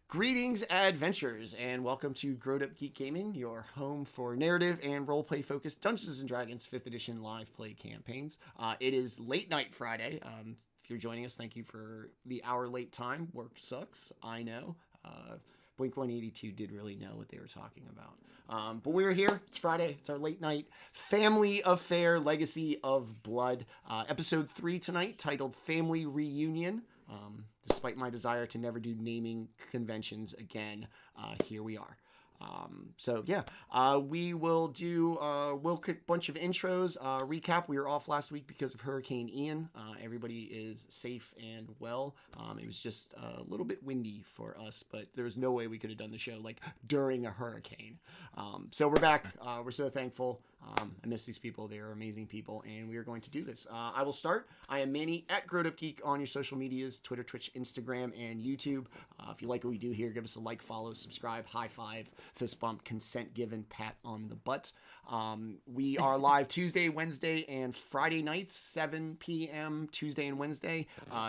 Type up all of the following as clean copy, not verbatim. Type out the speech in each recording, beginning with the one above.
Greetings, adventurers, and welcome to GrowedUpGeek Gaming, your home for narrative and roleplay focused Dungeons & Dragons 5th edition live play campaigns. It is late night Friday. If you're joining us, thank you for the hour late time. Work sucks, I know. Blink-182 did really know what they were talking about. But we're here. It's Friday. It's our late night family affair, Legacy of Blood. Episode 3 tonight, titled Family Reunion. Despite my desire to never do naming conventions again, here we are. We will do we'll kick a bunch of intros, recap. We were off last week because of Hurricane Ian. Everybody is safe and well. It was just a little bit windy for us, but there was no way we could have done the show like during a hurricane. So we're back. We're so thankful. I miss these people. They are amazing people, and we are going to do this. I will start. I am Manny at GrowedUpGeek on your social medias, Twitter, Twitch, Instagram, and YouTube. If you like what we do here, give us a like, follow, subscribe, high five, fist bump, consent given, pat on the butt. We are live Tuesday, Wednesday, and Friday nights, 7 p.m. Tuesday and Wednesday,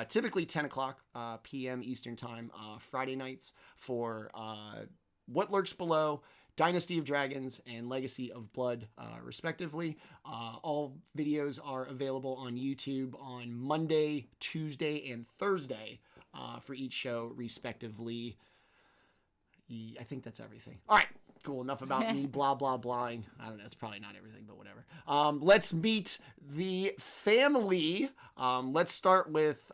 typically 10 o'clock p.m. Eastern Time, Friday nights for What Lurks Below, Dynasty of Dragons, and Legacy of Blood, respectively. All videos are available on YouTube on Monday, Tuesday, and Thursday for each show, respectively. I think that's everything. All right, cool. Enough about me blah, blah, blahing. I don't know. It's probably not everything, but whatever. Let's meet the family. Let's start with...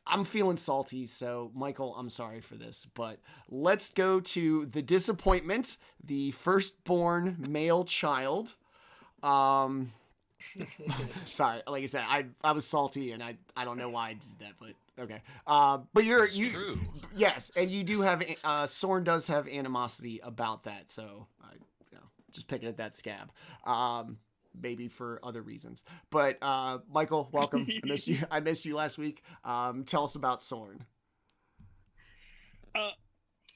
I'm feeling salty, so Michael, I'm sorry for this, but let's go to the disappointment, the firstborn male child. Sorry, like I said, I was salty, and I don't know why I did that, but okay. But you true. Yes, and you do have Sorn does have animosity about that, so just picking at that scab. Maybe for other reasons. But Michael, welcome. I missed you last week. Tell us about Sorn.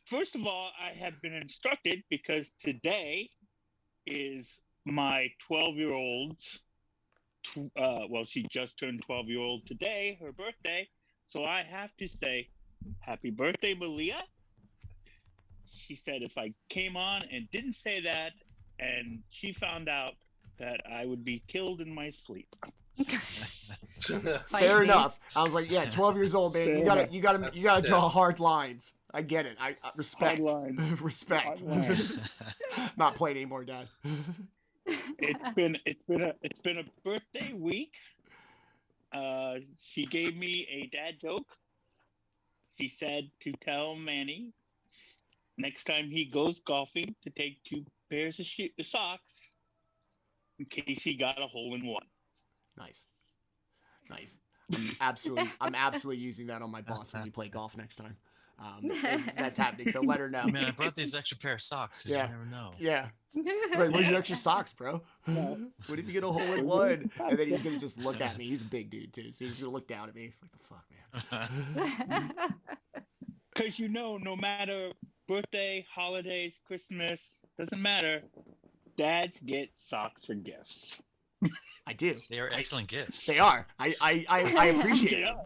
First of all, I have been instructed because today is my 12-year-old's, she just turned 12-year-old today, her birthday. So I have to say, happy birthday, Malia. She said if I came on and didn't say that, and she found out that I would be killed in my sleep. Fair enough. I was like, yeah, 12 years old, man. You gotta draw hard lines. I get it. I respect. Respect. Not playing anymore, Dad. It's been a birthday week. She gave me a dad joke. She said to tell Manny next time he goes golfing to take 2 pairs of socks in case he got a hole in one. Nice. I'm absolutely using that on my boss when we play golf next time. That's happening, so let her know. Man, I brought these extra pair of socks. Yeah. You never know. Yeah. Like, where's your extra socks, bro? What if you get a hole in one? And then he's gonna just look at me. He's a big dude too, so he's gonna look down at me like, the fuck, man. Because no matter birthday, holidays, Christmas, doesn't matter. Dads get socks for gifts. I do. They are excellent gifts. They are. I appreciate them.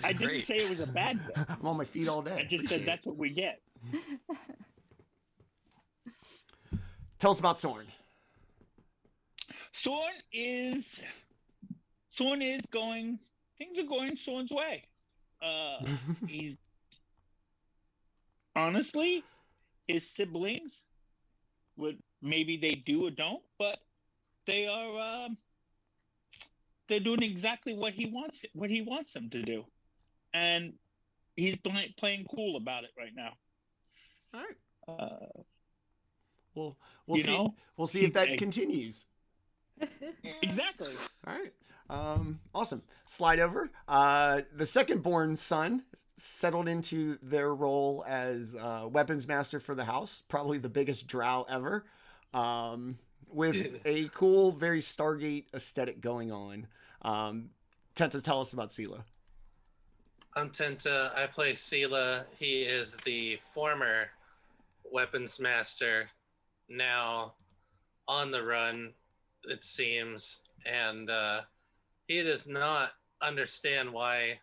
I didn't say it was a bad gift. I'm on my feet all day. I just said that's what we get. Tell us about Sorn. Sorn is going. Things are going Sorn's way. He's honestly, his siblings would maybe they do or don't, but they are they're doing exactly what he wants them to do, and he's playing cool about it right now. All right. We'll see if that continues. Exactly. All right. Awesome. Slide over. The second-born son settled into their role as weapons master for the house. Probably the biggest drow ever. With a cool, very Stargate aesthetic going on. Tenta, tell us about Silah. I'm Tenta. I play Silah. He is the former weapons master, now on the run, it seems, and he does not understand why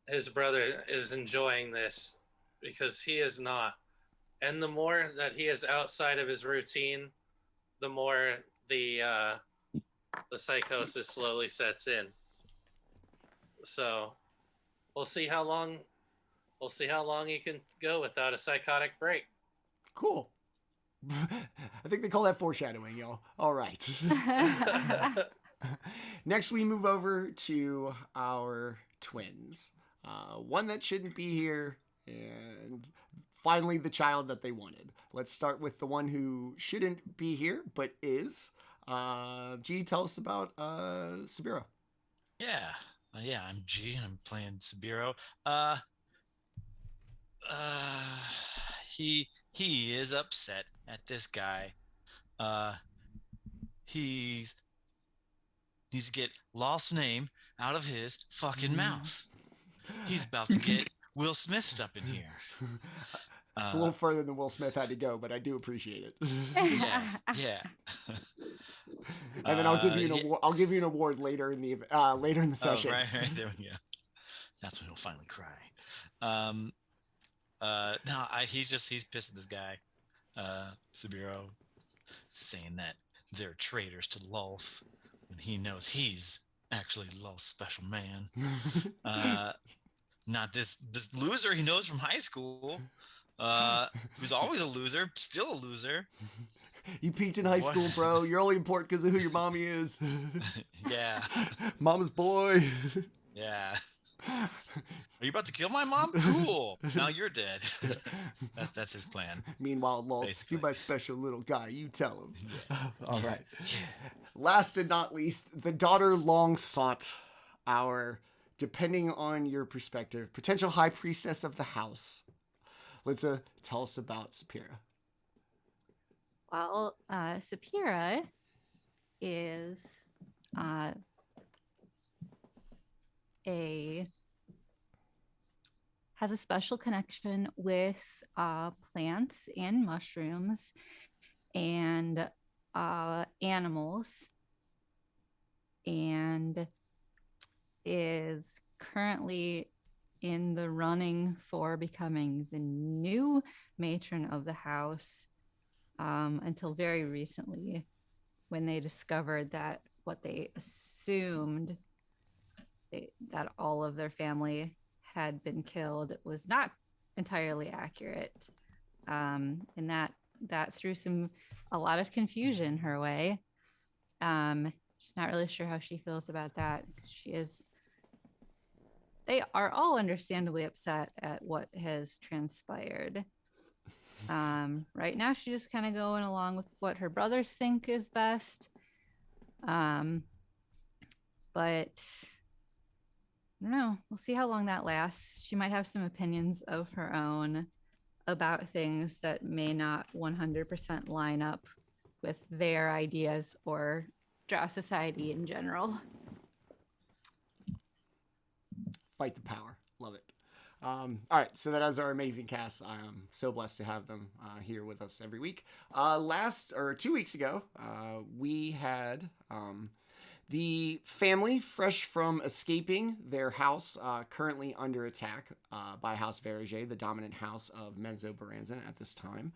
his brother is enjoying this because he is not. And the more that he is outside of his routine, the more the psychosis slowly sets in. So we'll see how long he can go without a psychotic break. Cool. I think they call that foreshadowing, y'all. All right. Next, we move over to our twins. One that shouldn't be here, and finally the child that they wanted. Let's start with the one who shouldn't be here, but is. G, tell us about Sabiiro. Yeah, I'm G. I'm playing Sabiiro. He is upset at this guy. He's needs to get Lolth's name out of his fucking mouth. He's about to get Will Smith up in here. It's a little further than Will Smith had to go, but I do appreciate it. Yeah. And then I'll give you an award. I'll give you an award later in the session. Right, there we go. That's when he'll finally cry. He's pissing this guy, Sabiiro, saying that they're traitors to Lolth when he knows he's actually Lolth's special man. Not this loser he knows from high school, who's always a loser, still a loser. You peaked in high school, bro. You're only important because of who your mommy is. Yeah. Mama's boy. Yeah. Are you about to kill my mom? Cool. Now you're dead. That's his plan. Meanwhile, Lolth, Basically. you're my special little guy. You tell him. Yeah. All right. Yeah. Last and not least, the daughter long sought, our, depending on your perspective, potential high priestess of the house. Litza, tell us about Ssapiira. Well, Ssapiira is has a special connection with plants and mushrooms and animals, and is currently in the running for becoming the new matron of the house, until very recently, when they discovered that what they assumed that all of their family had been killed was not entirely accurate, and that threw a lot of confusion her way. She's not really sure how she feels about that. They are all understandably upset at what has transpired. Right now she's just kind of going along with what her brothers think is best. But I don't know. We'll see how long that lasts. She might have some opinions of her own about things that may not 100% line up with their ideas or Drow society in general. Fight the power. Love it. All right, so that is our amazing cast. I'm so blessed to have them here with us every week. 2 weeks ago, we had the family fresh from escaping their house, currently under attack by House Verege, the dominant house of Menzoberranzan at this time.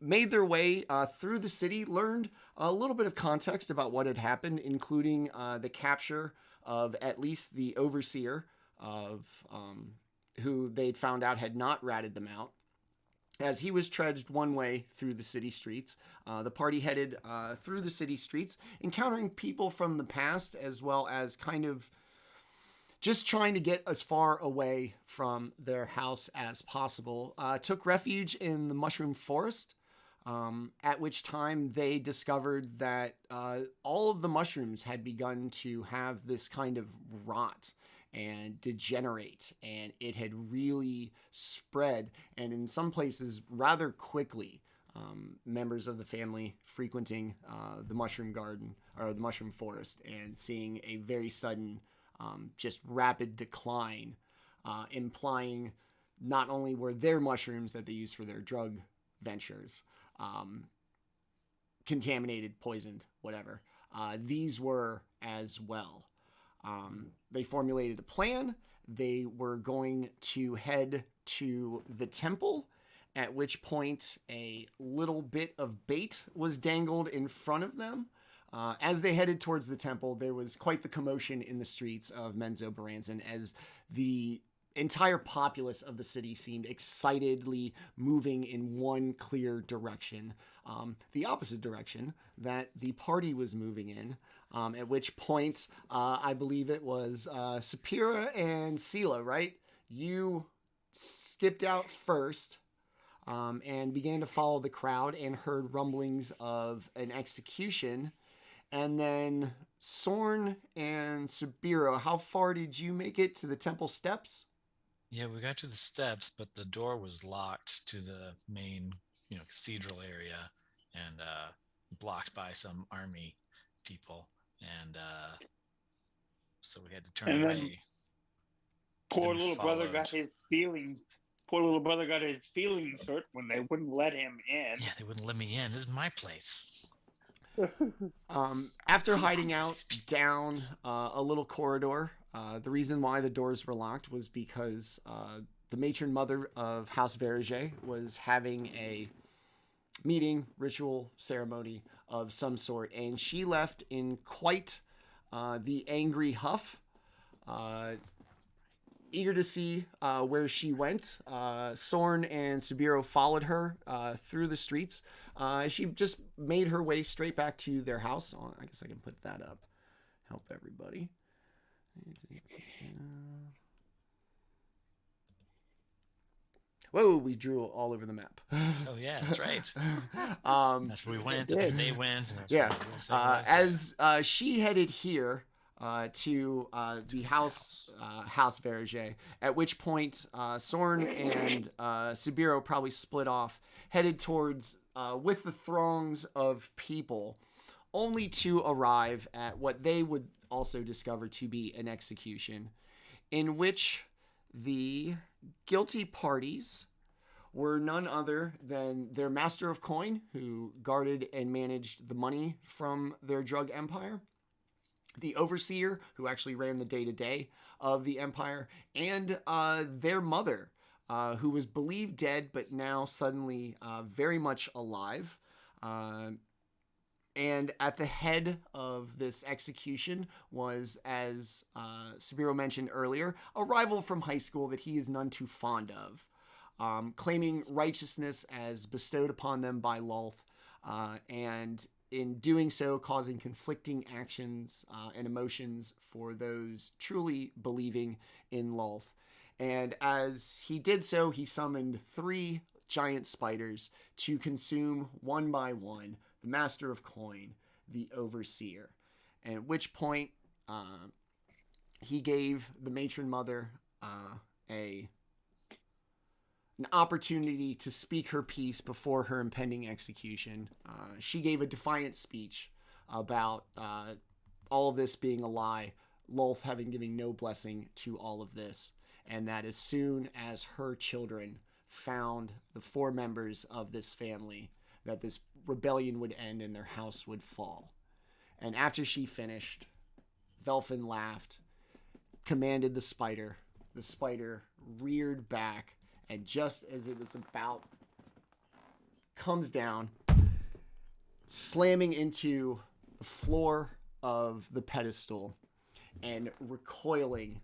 Made their way through the city, learned a little bit of context about what had happened, including the capture of at least the overseer of who they'd found out had not ratted them out. As he was trudged one way through the city streets, the party headed through the city streets, encountering people from the past, as well as kind of just trying to get as far away from their house as possible. Took refuge in the mushroom forest, at which time they discovered that all of the mushrooms had begun to have this kind of rot and degenerate, and it had really spread, and in some places rather quickly. Members of the family frequenting the mushroom garden or the mushroom forest and seeing a very sudden, just rapid decline, implying not only were their mushrooms that they used for their drug ventures contaminated, poisoned, whatever, these were as well. They formulated a plan they were going to head to the temple, at which point a little bit of bait was dangled in front of them. As they headed towards the temple, there was quite the commotion in the streets of Menzo Baranzan as the entire populace of the city seemed excitedly moving in one clear direction, the opposite direction that the party was moving in. At which point, I believe it was Ssapiira and Silah, right? You skipped out first and began to follow the crowd and heard rumblings of an execution. And then Sorn and Sabiiro, how far did you make it to the temple steps? Yeah, we got to the steps, but the door was locked to the main, cathedral area, and blocked by some army people, and so we had to turn And then away. Poor Then we little brother got followed. his feelings. Poor little brother got his feelings hurt when they wouldn't let him in. Yeah, they wouldn't let me in. This is my place. After hiding out down a little corridor, the reason why the doors were locked was because the matron mother of House Verege was having a meeting, ritual ceremony of some sort, and she left in quite the angry huff. Eager to see where she went, Sorn and Sabiiro followed her through the streets. She just made her way straight back to their house. Oh, I guess I can put that up. Help everybody. Whoa, we drew all over the map. Oh yeah, that's right. That's where we went. That's where they went. And that's Yeah. where As she headed here to the House Verege, at which point Sorn and Sabiiro probably split off, headed towards with the throngs of people, only to arrive at what they would also discover to be an execution, in which the guilty parties were none other than their master of coin, who guarded and managed the money from their drug empire, the overseer, who actually ran the day-to-day of the empire, and their mother, who was believed dead but now suddenly very much alive. And at the head of this execution was, as Sabiiro mentioned earlier, a rival from high school that he is none too fond of, claiming righteousness as bestowed upon them by Lolth, and in doing so causing conflicting actions and emotions for those truly believing in Lolth. And as he did so, he summoned 3 giant spiders to consume one by one the master of coin, the overseer. And at which point he gave the matron mother an opportunity to speak her piece before her impending execution. She gave a defiant speech about all of this being a lie, Lolth having given no blessing to all of this, and that as soon as her children found the 4 members of this family, that this rebellion would end and their house would fall. And after she finished, Velfin laughed, commanded the spider. The spider reared back, and just as it was about, comes down, slamming into the floor of the pedestal and recoiling.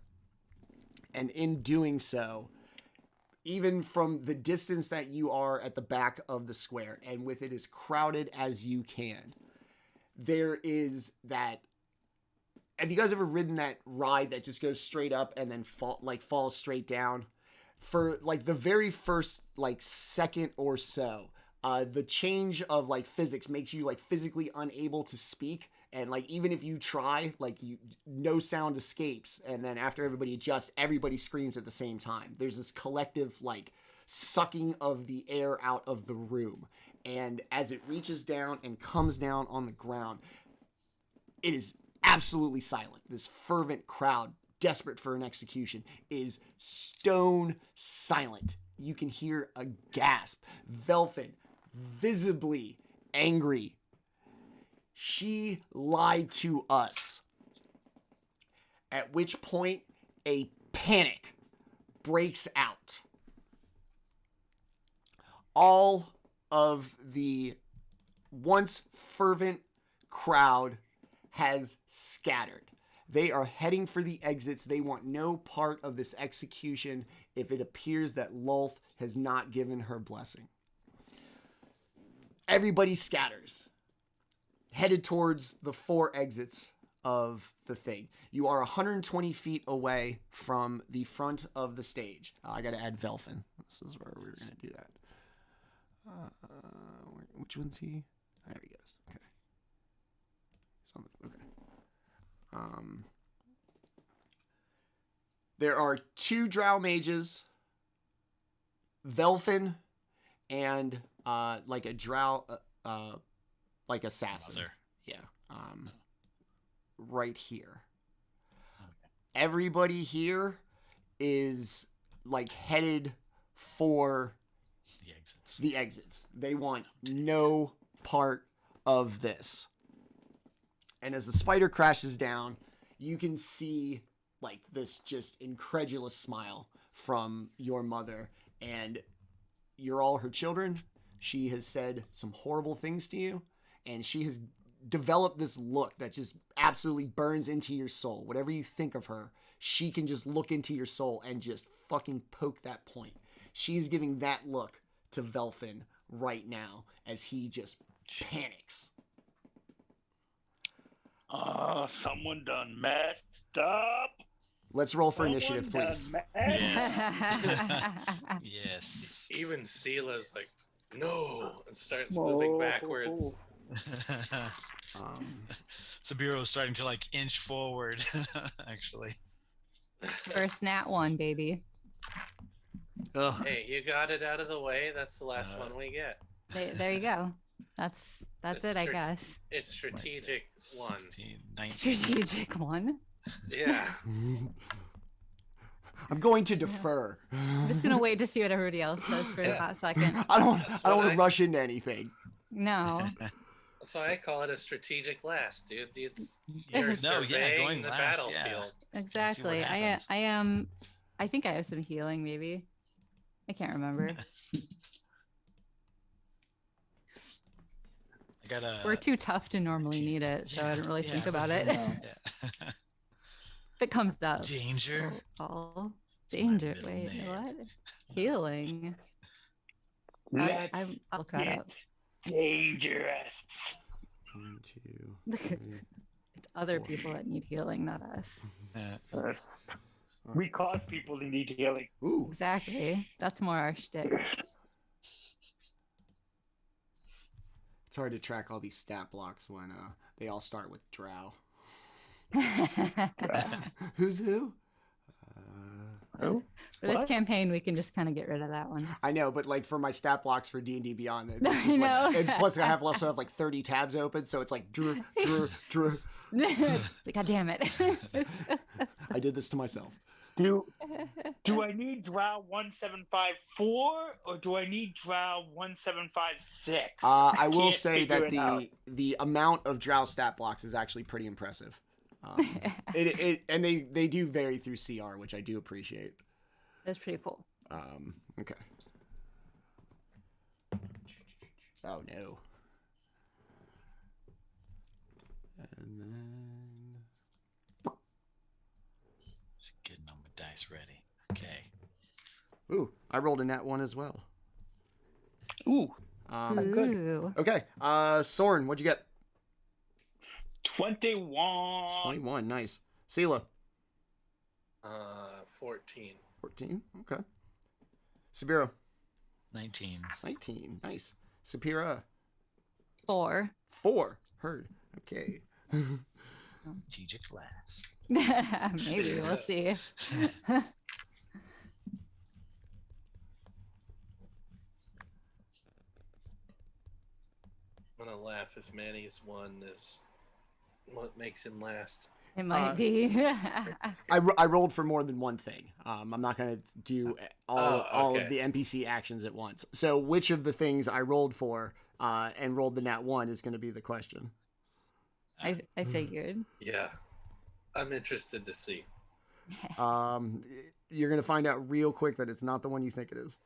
And in doing so, even from the distance that you are at the back of the square, and with it as crowded as you can, there is that. Have you guys ever ridden that ride that just goes straight up and then falls straight down? For like the very first second or so, the change of physics makes you physically unable to speak, and even if you try, no sound escapes, and then after everybody adjusts, everybody screams at the same time. There's this collective sucking of the air out of the room, and as it reaches down and comes down on the ground, it is absolutely silent. This fervent crowd, desperate for an execution, is stone silent. You can hear a gasp. Velfin, visibly angry. She lied to us. At which point, a Panic breaks out. All of the once fervent crowd has scattered. They are heading for the exits. They want no part of this execution if it appears that Lolth has not given her blessing. Everybody scatters, headed towards the 4 exits of the thing. You are 120 feet away from the front of the stage. I got to add Velfin. This is where we were going to do that. Which one's he? There he goes. Okay. Okay. There are 2 drow mages, Velfin, and like a drow, like assassin. Mother. Yeah. Right here. Everybody here is like headed for the exits. They want no part of this. And as the spider crashes down, you can see like this just incredulous smile from your mother, and you're all her children. She has said some horrible things to you, and she has developed this look that just absolutely burns into your soul. Whatever you think of her, she can just look into your soul and just fucking poke that point. She's giving that look to Velfin right now as he just panics. Someone done messed up. Let's roll for initiative, please. Yes. Yes. Even Silah's like, no, and starts moving backwards. Sabiiro is starting to like inch forward, actually. First nat 1, baby. Ugh. Hey, you got it out of the way. That's the last one we get. There you go. That's It's it, I guess. It's strategic 1. 16, 19. Strategic 1. Yeah. I'm going to defer. I'm just gonna wait to see what everybody else does for a hot second. I don't That's want what to rush into anything. No. That's why I call it a strategic last, dude. It's, No, you're yeah, surveying going the last, yeah. battlefield. Exactly. I think I have some healing, maybe. I can't remember. We're too tough to normally need it, so I don't really think about it. Yeah. If it comes up. Danger. Oh, It's my danger. middle Wait, name. what? Healing. Let's I'll look that get up. dangerous. 1, 2, Look 3. at- It's other 4. people that need healing, not us. We cause people to need healing. Ooh. Exactly. That's more our shtick. It's hard to track all these stat blocks when they all start with drow. Who's who? Oh, For this what? campaign, we can just kind of get rid of that one. I know, but like for my stat blocks for D&D Beyond, it's I just like, know. and plus I also have like 30 tabs open, so it's like Drew. It's like, God damn it. I did this to myself. Do I need Drow 1754 or do I need Drow 1756? I will can't say figure that it out. the amount of drow stat blocks is actually pretty impressive. And they do vary through CR, which I do appreciate. That's pretty cool. Okay. Oh no. And then Just getting all my dice ready. Okay. ooh, I rolled a nat 1 as well. Ooh, Good. Ooh. Okay. Sorn, what'd you get? 21. 21. Nice. Silah. 14. 14. Okay. Sabiiro. 19. 19. Nice. Ssapiira. 4. 4. Heard. Okay. Strategic last. Maybe. We'll see. I'm gonna laugh if Manny's one is what makes him last. It might be. I rolled for more than one thing. I'm not going to do all okay. of the NPC actions at once. So which of the things I rolled for and rolled the nat 1 is going to be the question. I figured. Yeah. I'm interested to see. You're gonna find out real quick that it's not the one you think it is.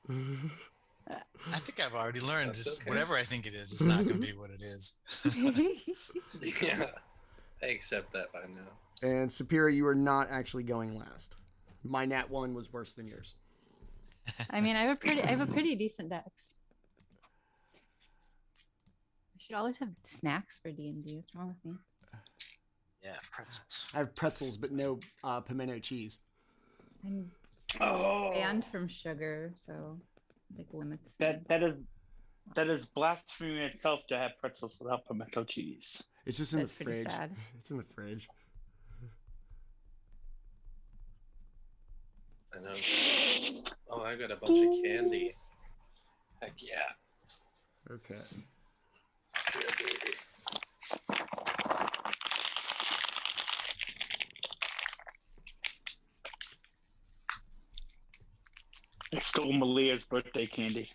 I think I've already learned That's just okay. whatever I think it is, it's not going to be what it is. Yeah, I accept that by now. And Ssapiira, you are not actually going last. My nat 1 was worse than yours. I mean, I have a pretty decent dex. I should always have snacks for D&D. What's wrong with me? Yeah, pretzels. I have pretzels, but no pimento cheese. I'm Oh, banned from sugar, so like limits. that is blasphemy in itself to have pretzels without pimento cheese. It's just in That's the pretty fridge. sad. It's in the fridge. I know. Oh, I got a bunch of candy. Heck yeah. Okay. Yeah, baby. I stole Malia's birthday candy.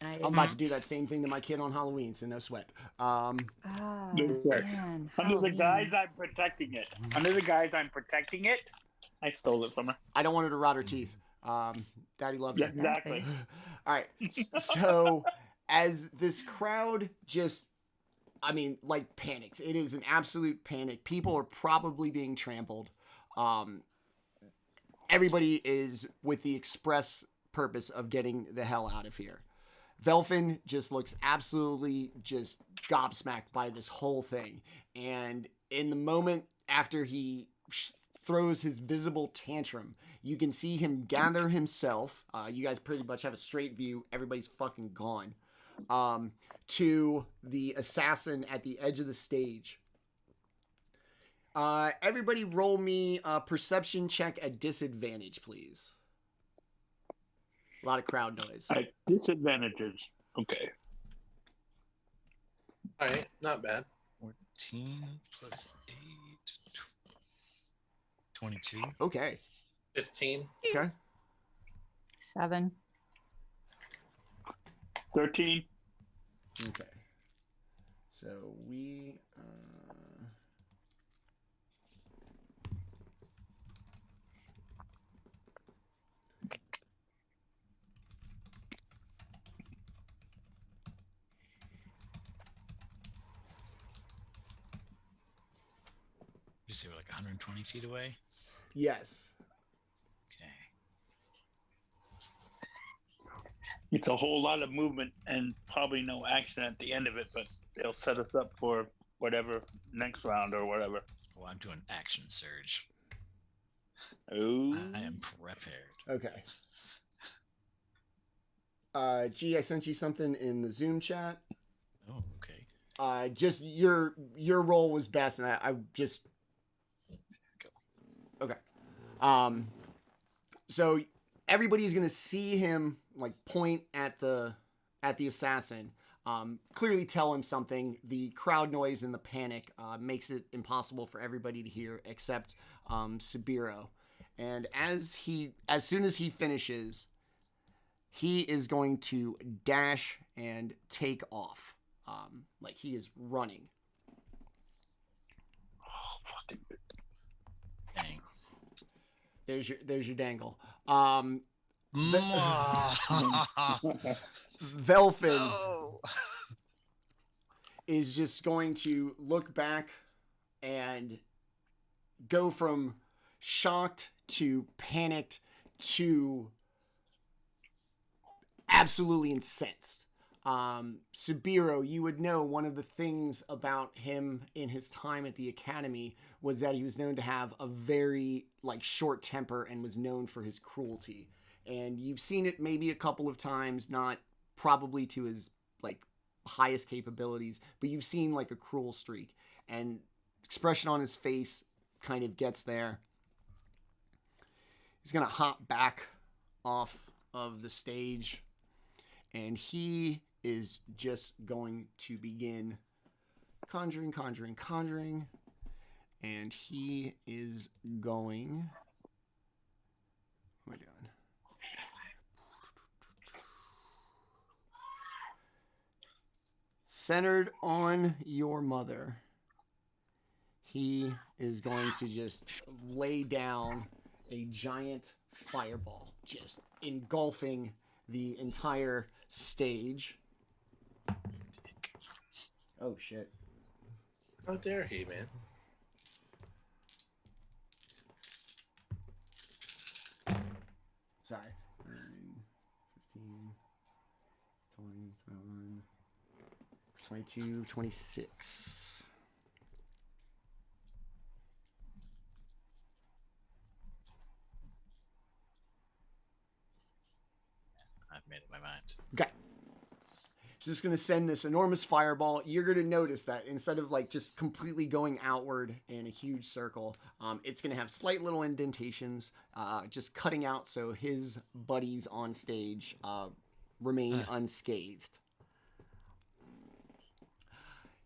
I'm about to do that same thing to my kid on Halloween, so no sweat. Ah, No sweat. man, Under the Halloween. guise I'm protecting it. Under the guise I'm protecting it, I stole it from her. I don't want her to rot her teeth. Daddy loves Yeah, her. exactly. All right. So as this crowd just, I mean, like panics, it is an absolute panic. People are probably being trampled. Everybody is with the express purpose of getting the hell out of here. Velfin just looks absolutely just gobsmacked by this whole thing. And in the moment after he throws his visible tantrum, you can see him gather himself. You guys pretty much have a straight view. Everybody's fucking gone. To the assassin at the edge of the stage. Everybody roll me a perception check at disadvantage, please. A lot of crowd noise. At disadvantages. Okay. All right, not bad. 14 plus 8. 22. Okay. 15. Okay. 7. 13. Okay. So we... You say we're like 120 feet away? Yes. Okay. It's a whole lot of movement and probably no action at the end of it, but they'll set us up for whatever next round or whatever. Well, I'm doing action surge. Oh, I am prepared. Okay. G, I sent you something in the Zoom chat. Oh, okay. Just your role was best, and I just... Okay. So everybody's gonna see him like point at the assassin. Clearly tell him something. The crowd noise and the panic makes it impossible for everybody to hear except Sabiiro. And as soon as he finishes, he is going to dash and take off. Like he is running. fucking Dang. There's your dangle. Velfin No. is just going to look back and go from shocked to panicked to absolutely incensed. Sabiiro, you would know one of the things about him in his time at the academy was that he was known to have a very short temper and was known for his cruelty. And you've seen it maybe a couple of times, not probably to his highest capabilities, but you've seen a cruel streak. And expression on his face kind of gets there. He's gonna hop back off of the stage, and he is just going to begin conjuring, and he is going... What am I doing? Centered on your mother. He is going to just lay down a giant fireball just engulfing the entire stage. Oh shit. How dare he, man? Sorry. 9, 15, 20, 21, 22, 26. I've made up my mind. Okay. She's just going to send this enormous fireball. You're going to notice that instead of like just completely going outward in a huge circle, it's going to have slight little indentations, just cutting out so his buddies on stage remain unscathed.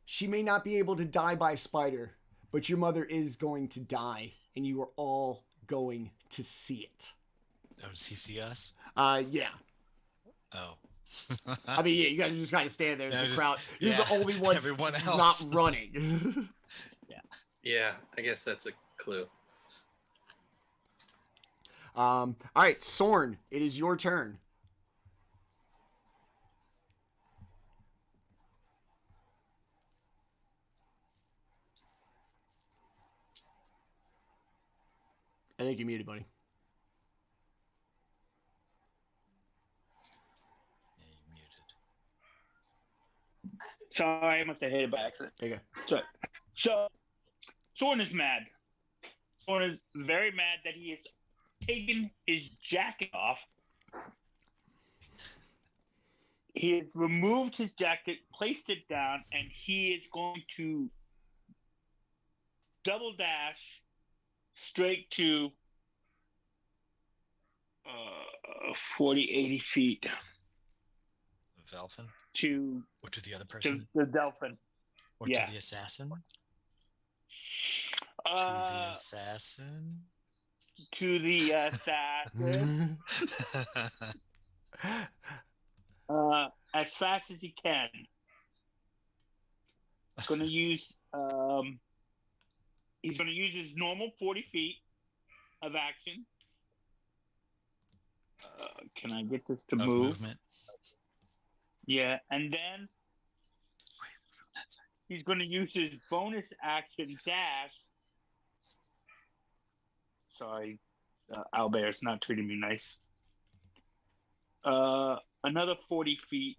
She may not be able to die by spider, but your mother is going to die, and you are all going to see it. Oh, does he see us? Yeah. Oh. I mean, yeah, you guys are just kind of stand there. No, The crowd. You're yeah, the only ones everyone not else. running. Yeah, I guess that's a clue. All right, Sorn, it is your turn. I think you're muted, buddy. Yeah, you muted. Sorry, I must have hit it by accident. There you go. So Sorn is mad. Sorn is very mad that he has taken his jacket off. He has removed his jacket, placed it down, and he is going to double dash straight to 40, 80 feet The Velfin? to Or to the other person? the Delphin. Or yeah. to the assassin? To the Uh, assassin? to the assassin as fast as he can. Going to use he's going to use his normal 40 feet of action. Can I get this to Of move? movement. Yeah, and then he's going to use his bonus action dash. Sorry, Albert's not treating me nice. Another 40 feet,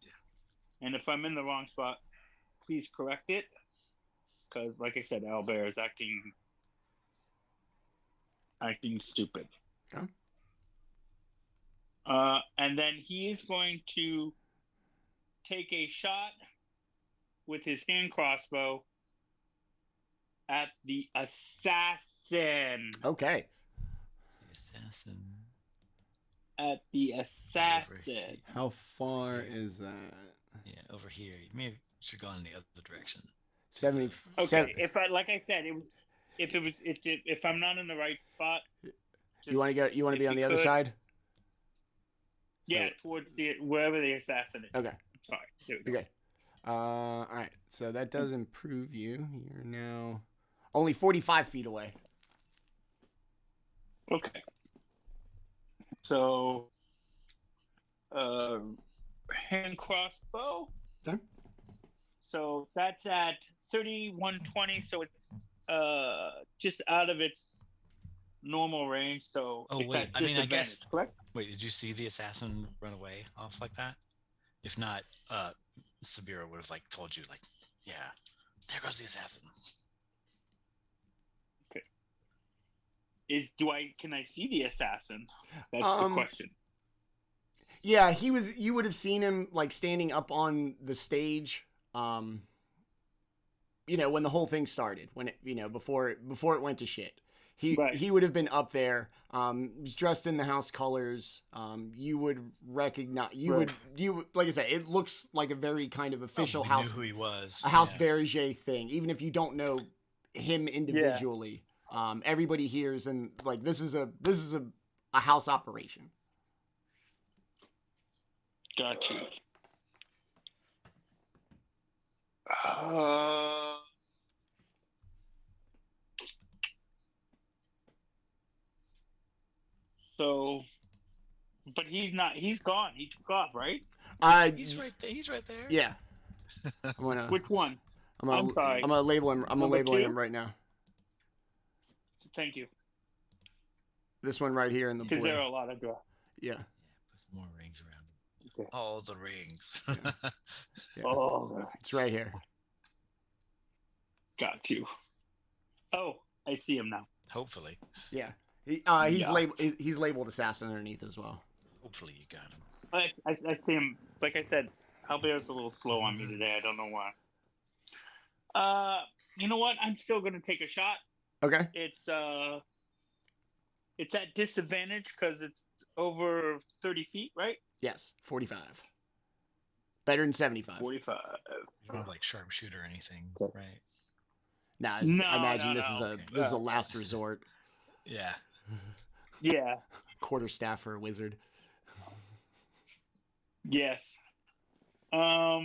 and if I'm in the wrong spot, please correct it, because, like I said, Albert is acting stupid. Okay. And then he is going to take a shot with his hand crossbow at the assassin. Okay. The assassin. At the Over assassin. here. How far is that? Yeah, over here. You maybe should go in the other direction. 70. Okay, if I said, if I'm not in the right spot, You want to go? You want to if be on you the other could- side? yeah, towards wherever the assassin is. Okay. Sorry. There we go. Okay. All right. So that does improve you. You're now only 45 feet away. Okay. So, hand crossbow. Okay. So that's at 3120. So it's just out of its normal range. So Oh, it's wait, at I mean, I disadvantage, guess- correct? Wait, did you see the assassin run away off like that? If not, Sabiiro would have like told you, like, yeah, there goes the assassin. Can I see the assassin? That's the question. Yeah, he was. You would have seen him like standing up on the stage. When the whole thing started, when it, before it went to shit. He would have been up there. He's dressed in the house colors. You would recognize. Like I said, it looks like a very kind of official We house. knew who he was. A House yeah. Verege thing, even if you don't know him individually. Everybody hears, and like this is a house operation. Got you. So, but he's not. He's gone. He took off, right? He's right there. He's right there. Yeah. I'm gonna. Which one? I'm sorry. I'm gonna label him. I'm Number labeling 2? him right now. Thank you. This one right here in the Because there blue. are a lot of. Yeah. Yeah, put more rings around him. Okay. All the rings. Yeah. Oh, It's right here. got you. Oh, I see him now. Hopefully. Yeah. He's Yeah. labeled. He's labeled assassin underneath as well. Hopefully you got him. I see him. Like I said, Albert's a little slow on me today. I don't know why. You know what? I'm still gonna take a shot. Okay. It's at disadvantage because it's over 30 feet, right? Yes. 45. Better than 75. 45. You don't have like sharpshooter or anything, Okay. right? Nah, No, I imagine no, this is no. a this is a last resort. Yeah. Yeah. Quarterstaff for a wizard. Yes. 14.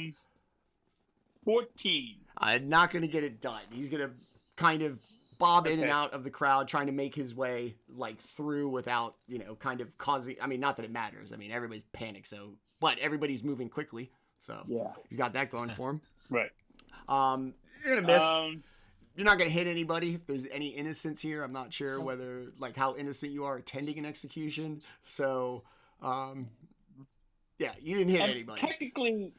I'm not going to get it done. He's going to kind of bob in and Okay. out of the crowd, trying to make his way like through without, kind of causing. I mean, not that it matters. I mean, everybody's panicked, but everybody's moving quickly, so Yeah. he's got that going for him. Right. You're gonna miss. Um, You're not gonna hit anybody. If there's any innocence here, I'm not sure whether like how innocent you are attending an execution. So, yeah, you didn't hit and anybody. technically,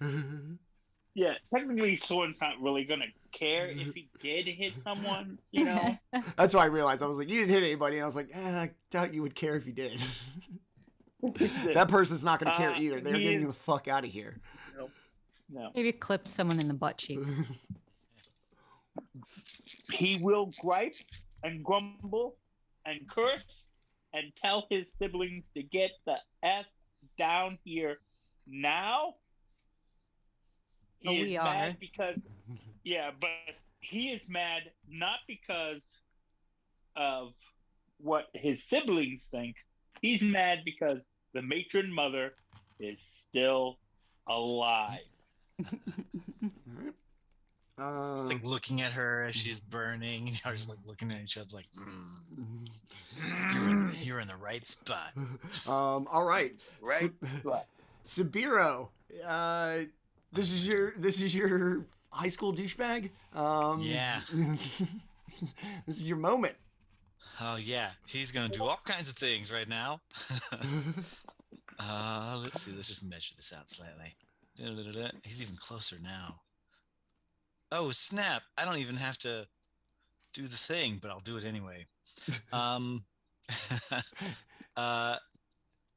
Sorn's not really gonna care if he did hit someone. You know. That's why I realized. I was like, you didn't hit anybody, and I was like, I doubt you would care if you did. That person's not gonna care either. They're he getting is- the fuck out of here. No. Maybe clip someone in the butt cheek. He will gripe and grumble and curse and tell his siblings to get the F down here now. He Oh, is we mad are. because, but he is mad not because of what his siblings think. He's mad because the matron mother is still alive. Like looking at her as she's burning. You're just like looking at each other like, you're in the right spot. All right. Right? But Sabiiro, this is your high school douchebag. Yeah. This is your moment. Oh yeah, he's gonna do all kinds of things right now. Let's see. Let's just measure this out slightly. He's even closer now. Oh snap! I don't even have to do the thing, but I'll do it anyway.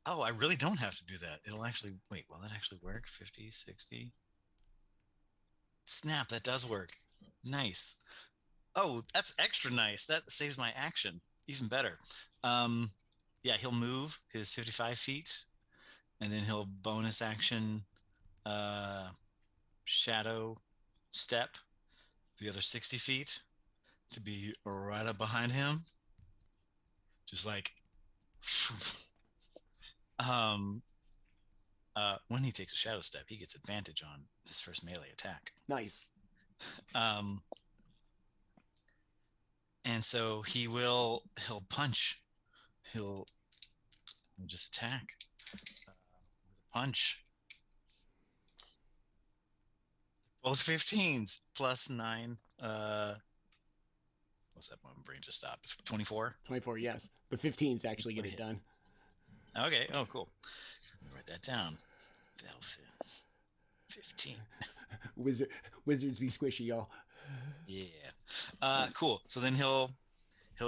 Oh, I really don't have to do that. It'll actually wait. Will that actually work? 50, 60. Snap! That does work. Nice. Oh, that's extra nice. That saves my action. Even better. Yeah, he'll move his 55 feet, and then he'll bonus action shadow step the other 60 feet to be right up behind him. Just like when he takes a shadow step, he gets advantage on his first melee attack. Nice. And so he'll punch. He'll just attack with a punch. Both 15s plus 9. What's that? My brain just stopped. 24. 24. Yes. The 15s actually get it done. Okay. Oh, cool. Let me write that down. Velvet. 15. Wizards be squishy, y'all. Yeah. Cool. So then he'll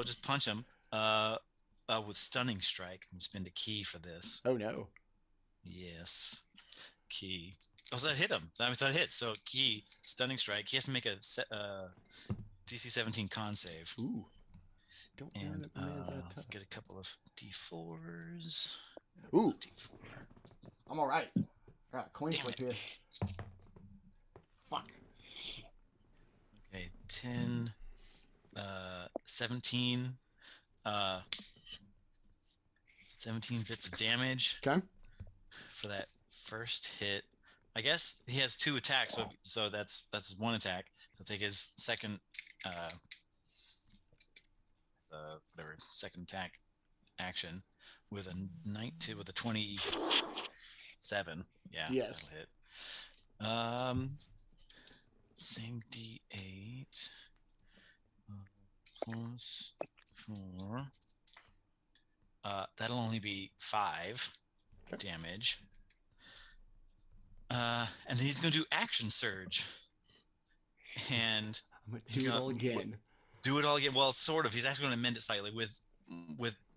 just punch him with stunning strike. I'm gonna spend a key for this. Oh no. Yes. Key. Oh, so that hit him. So that hit. So key, stunning strike. He has to make a DC 17 con save. Ooh. Don't And know that let's get a couple of D4s. Ooh. D4. I'm all right. All right, coin Damn flip it. here. Fuck. Okay, 10, 17, 17 bits of damage Okay. for that first hit. I guess he has 2 attacks, so that's one attack. He'll take his second, second attack action. with a 19 with a 27. Yeah. Yes. That'll hit. Same D8 plus 4. That'll only be 5 damage. And then he's gonna do action surge. And I'm gonna do it all again. Do it all again. Well, sort of. He's actually going to amend it slightly with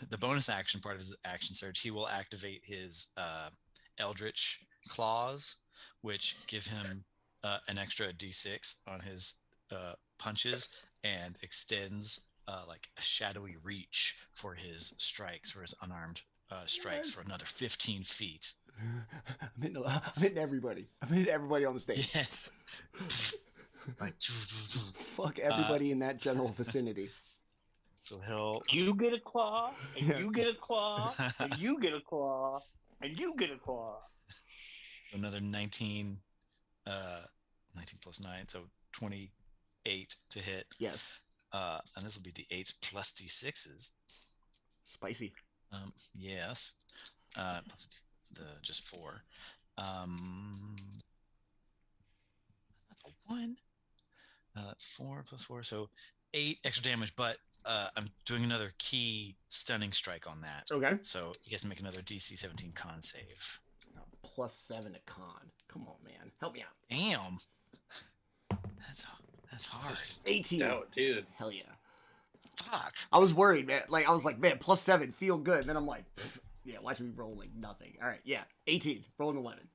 the bonus action part of his action surge. He will activate his Eldritch Claws, which give him an extra D6 on his punches and extends like a shadowy reach for his strikes, for his unarmed strikes, for another 15 feet. I'm hitting everybody. I'm hitting everybody on the stage. Yes. Like, fuck everybody in that general vicinity. So he'll. You get a claw, and you get a claw, and you get a claw, and you get a claw. Another 19, 19 plus 9, so 28 to hit. Yes. And this will be D8s plus D6s. Spicy. Yes. Plus the just 4. That's a 1. That's 4 plus 4, so 8 extra damage. But I'm doing another key stunning strike on that. Okay. So you guys make another DC 17 con save. +7 to con. Come on, man. Help me out. Damn. That's hard. 18. Oh, dude. Hell yeah. Fuck. I was worried, man. Like, I was like, man, +7, feel good. And then I'm like, yeah, watch me roll like nothing. All right, yeah. 18. Roll an 11.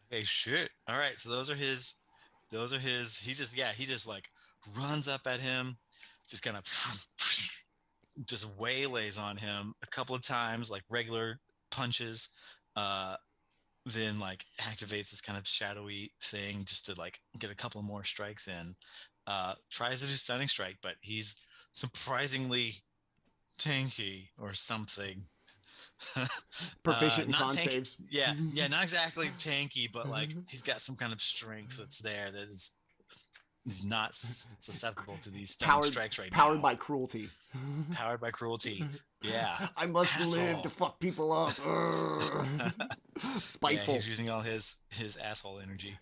Hey, shit. All right, so those are his. He just like runs up at him, just kind of just waylays on him a couple of times, like regular punches. Then like activates this kind of shadowy thing just to like get a couple more strikes in. Tries to do stunning strike, but he's surprisingly tanky or something. Proficient in not con tanky. saves. Yeah, not exactly tanky, but like he's got some kind of strength that's there that is not susceptible to these stunning strikes right now. Powered by cruelty. Powered by cruelty. Yeah. I must Asshole. live to fuck people up. Spiteful. Yeah, he's using all his asshole energy.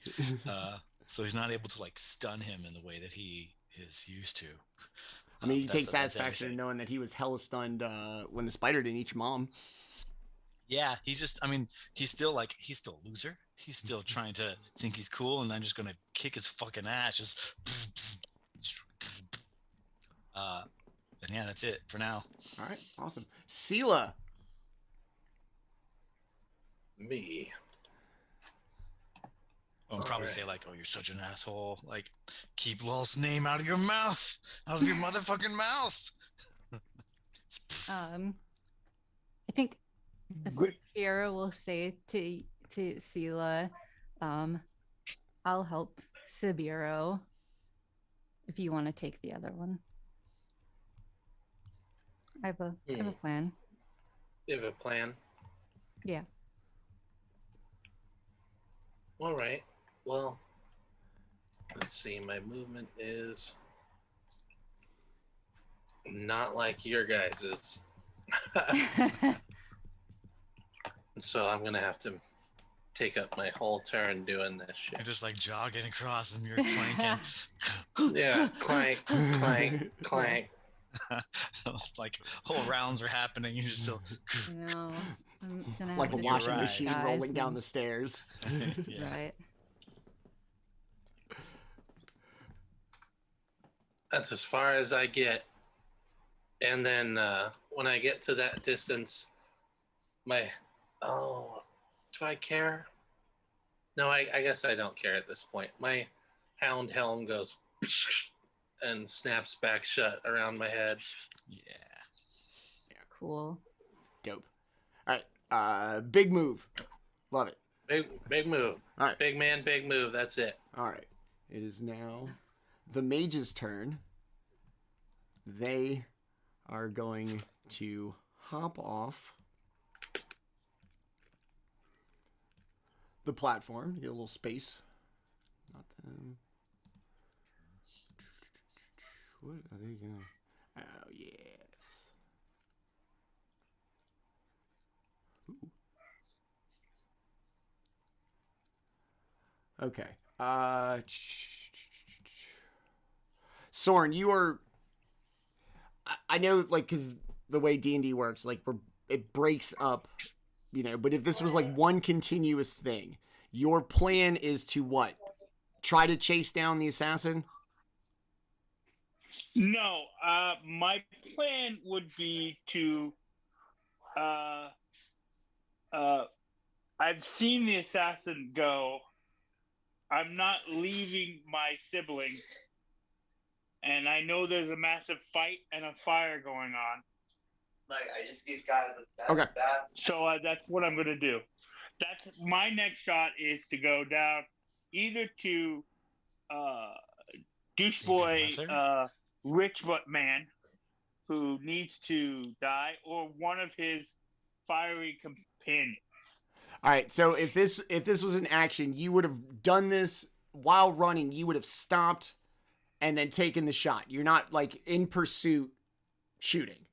So he's not able to like stun him in the way that he is used to. I mean, he takes that's satisfaction in everything. knowing that he was hella stunned when the spider didn't eat your mom. Yeah, he's still a loser. He's still trying to think he's cool, and I'm just gonna kick his fucking ass. Just, and yeah, that's it for now. All right, awesome. Silah. Me. I'll probably Alright. say like, "Oh, you're such an asshole." Like, keep Lolth's name out of your mouth, out of your motherfucking mouth. I think Ssapiira will say to Silah, I'll help Sabiiro if you want to take the other one. I have a plan. You have a plan? Yeah. All right. Well, let's see. My movement is not like your guys's. So I'm going to have to take up my whole turn doing this shit. You're just like jogging across, and you're clanking. Yeah. Clank, clank, clank. It's like whole rounds are happening. You're just still. No, I'm gonna Like have a to washing right. machine guys rolling down and- the stairs. Yeah. Right. That's as far as I get. And then when I get to that distance, do I care? No, I guess I don't care at this point. My hound helm goes and snaps back shut around my head. Yeah. Cool. Dope. All right, big move. Love it. Big move. All right. Big man, big move. That's it. All right. It is now the mage's turn. They are going to hop off the platform. Get a little space. Not them. What are they going? Oh, yes. Okay. Sorn, you are. I know, like, because the way D&D works, like, it breaks up, you know. But if this was like one continuous thing, your plan is to what? Try to chase down the assassin. No, my plan would be to. I've seen the assassin go. I'm not leaving my siblings, and I know there's a massive fight and a fire going on. Like, I just get got Okay. So that's what I'm gonna do. That's my next shot is to go down either to douche See your boy mother? rich butt man who needs to die, or one of his fiery companions. All right. So if this was an action, you would have done this while running. You would have stopped and then taken the shot. You're not like in pursuit shooting.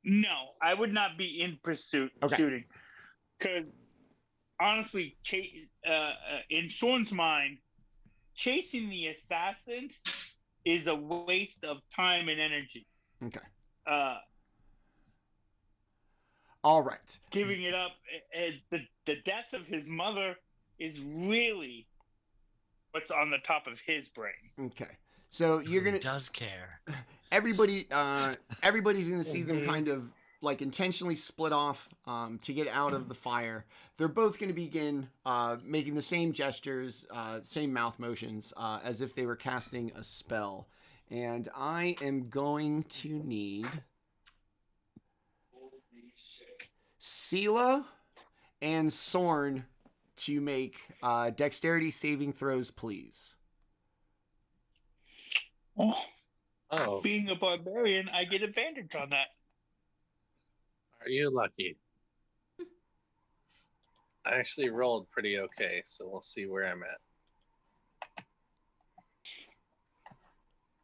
No, I would not be in pursuit shooting, because honestly, in Sorn's mind, chasing the assassin is a waste of time and energy. Okay. Uh, All right. Giving it up, the death of his mother is really what's on the top of his brain. Okay. So you're Who gonna does care? everybody's gonna see them kind of like intentionally split off to get out of the fire. They're both gonna begin making the same gestures, same mouth motions, as if they were casting a spell. And I am going to need Silah and Sorn to make dexterity saving throws, please. Oh, Being a barbarian, I get advantage on that. are you lucky? I actually rolled pretty okay, so we'll see where I'm at.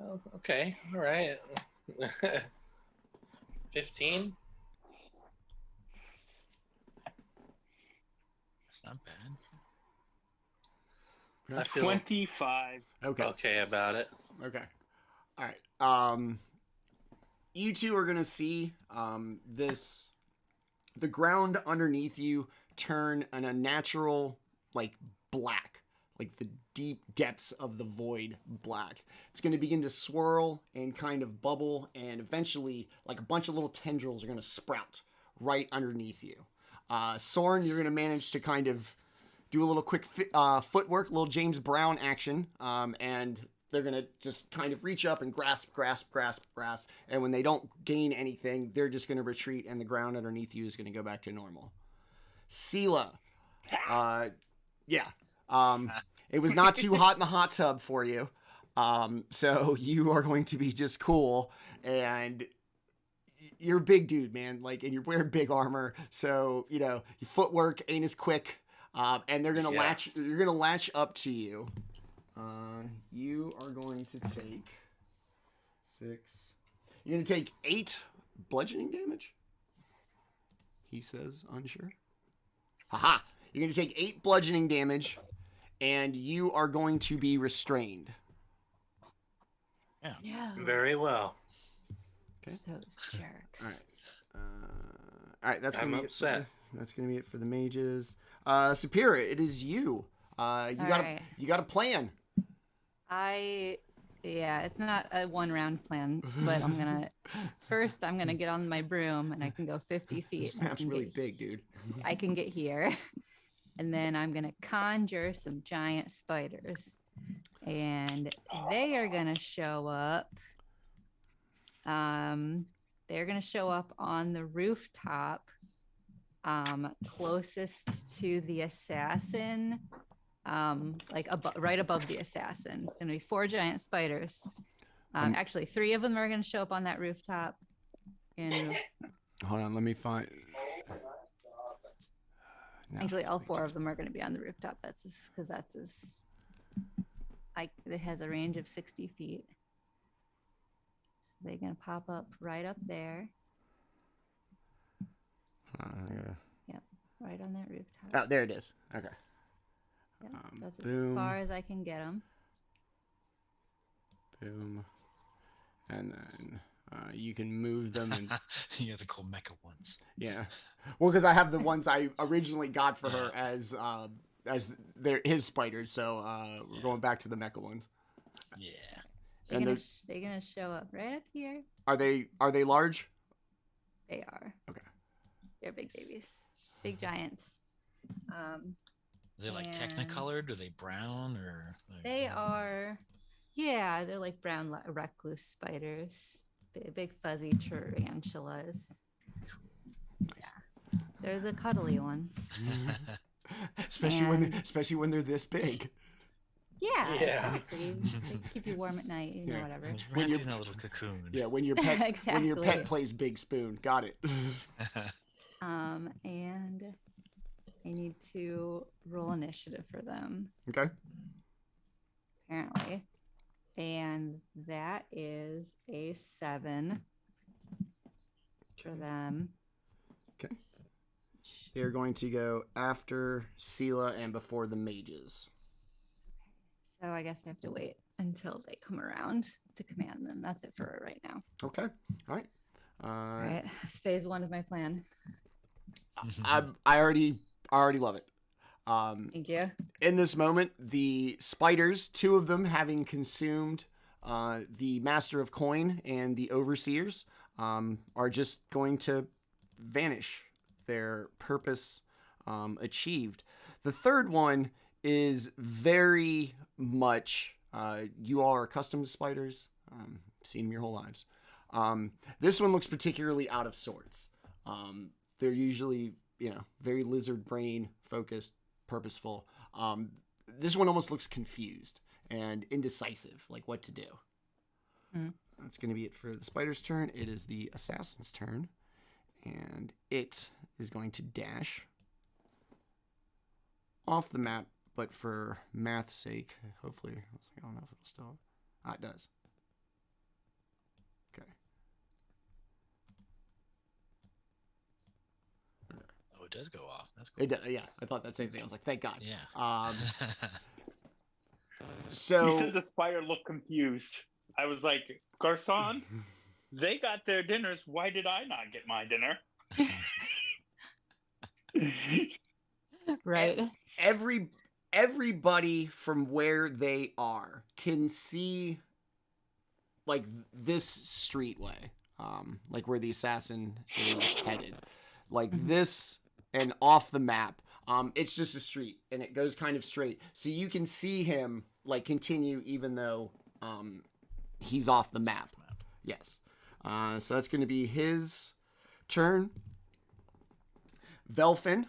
Oh, okay, all right. 15? It's not bad. I feel 25. Okay. okay about it. Okay. All right. You two are gonna see the ground underneath you turn an unnatural like black, like the deep depths of the void black. It's gonna begin to swirl and kind of bubble, and eventually, like a bunch of little tendrils are gonna sprout right underneath you. Sorn, you're gonna manage to kind of do a little quick footwork, a little James Brown action, and they're going to just kind of reach up and grasp. And when they don't gain anything, they're just going to retreat, and the ground underneath you is going to go back to normal. Silah. It was not too hot in the hot tub for you. So you are going to be just cool. And you're a big dude, man. Like, and you're wearing big armor. So, you know, your footwork ain't as quick. And they're going to you're going to latch up to you. You are going to take 6. You're going to take 8 bludgeoning damage. He says, unsure. Haha! You're going to take 8 bludgeoning damage, and you are going to be restrained. Yeah. No. Very well. Okay. Those jerks. All right. All right. That's going to be upset. That's going to be it for the mages. Ssapiira, it is you. You got a plan. It's not a 1-round plan, but I'm gonna get on my broom and I can go 50 feet. This map's really big, dude. I can get here, and then I'm gonna conjure some giant spiders, and they are gonna show up. They're gonna show up on the rooftop, closest to the assassin. Right above the assassin. It's gonna be 4 giant spiders. Actually 3 of them are gonna show up on that rooftop. And Hold on, let me find. No, actually, it's all way 4 too- of them are gonna be on the rooftop. It has a range of 60 feet. So they're gonna pop up right up there. I gotta... Right on that rooftop. Oh, there it is. Okay. Yeah, that's boom. as far as I can get them. Boom. And then you can move them and You have the cool mecha ones. Yeah. Well, because I have the ones I originally got for her Yeah. as his spiders, so we're going back to the mecha ones. Yeah. And They're gonna show up right up here. are they large? They are. Okay. They're big babies, big giants. Are they like And- technicolored? Are they brown or? Like, They are, yeah, they're like brown recluse spiders, big fuzzy tarantulas. Nice. They're the cuddly ones. Especially when they're this big. Yeah, Yeah. exactly. They keep you warm at night, you know, Yeah. whatever. Wrapped When you're- in a little cocoon. Yeah, when your pet when your pet Exactly. plays Big Spoon. Got it. And I need to roll initiative for them, Okay. apparently. And that is a 7 for them. Okay. They're going to go after Silah and before the mages. So I guess I have to wait until they come around to command them. That's it for right now. Okay. All right. All right. That's phase 1 of my plan. I already love it. Thank you. In this moment, the spiders, 2 of them having consumed the Master of Coin and the Overseers, are just going to vanish. Their purpose achieved. The third one is very much, you all are accustomed to spiders, seen them your whole lives. This one looks particularly out of sorts. They're usually, very lizard brain focused, purposeful. This one almost looks confused and indecisive, like what to do. That's going to be it for the spider's turn. It is the assassin's turn, and it is going to dash off the map, but for math's sake, hopefully, I don't know if it'll still. It does. Okay. Oh, it does go off. That's cool. It does, yeah, I thought that same thing. I was like, thank God. Yeah. You So said the spider looked confused. I was like, Garcon, they got their dinners. Why did I not get my dinner? Right. everybody from where they are can see like this streetway, like where the assassin is headed, like this and off the map. It's just a street and it goes kind of straight, so you can see him like continue even though he's off the map. Yes. So that's going to be his turn. Velfin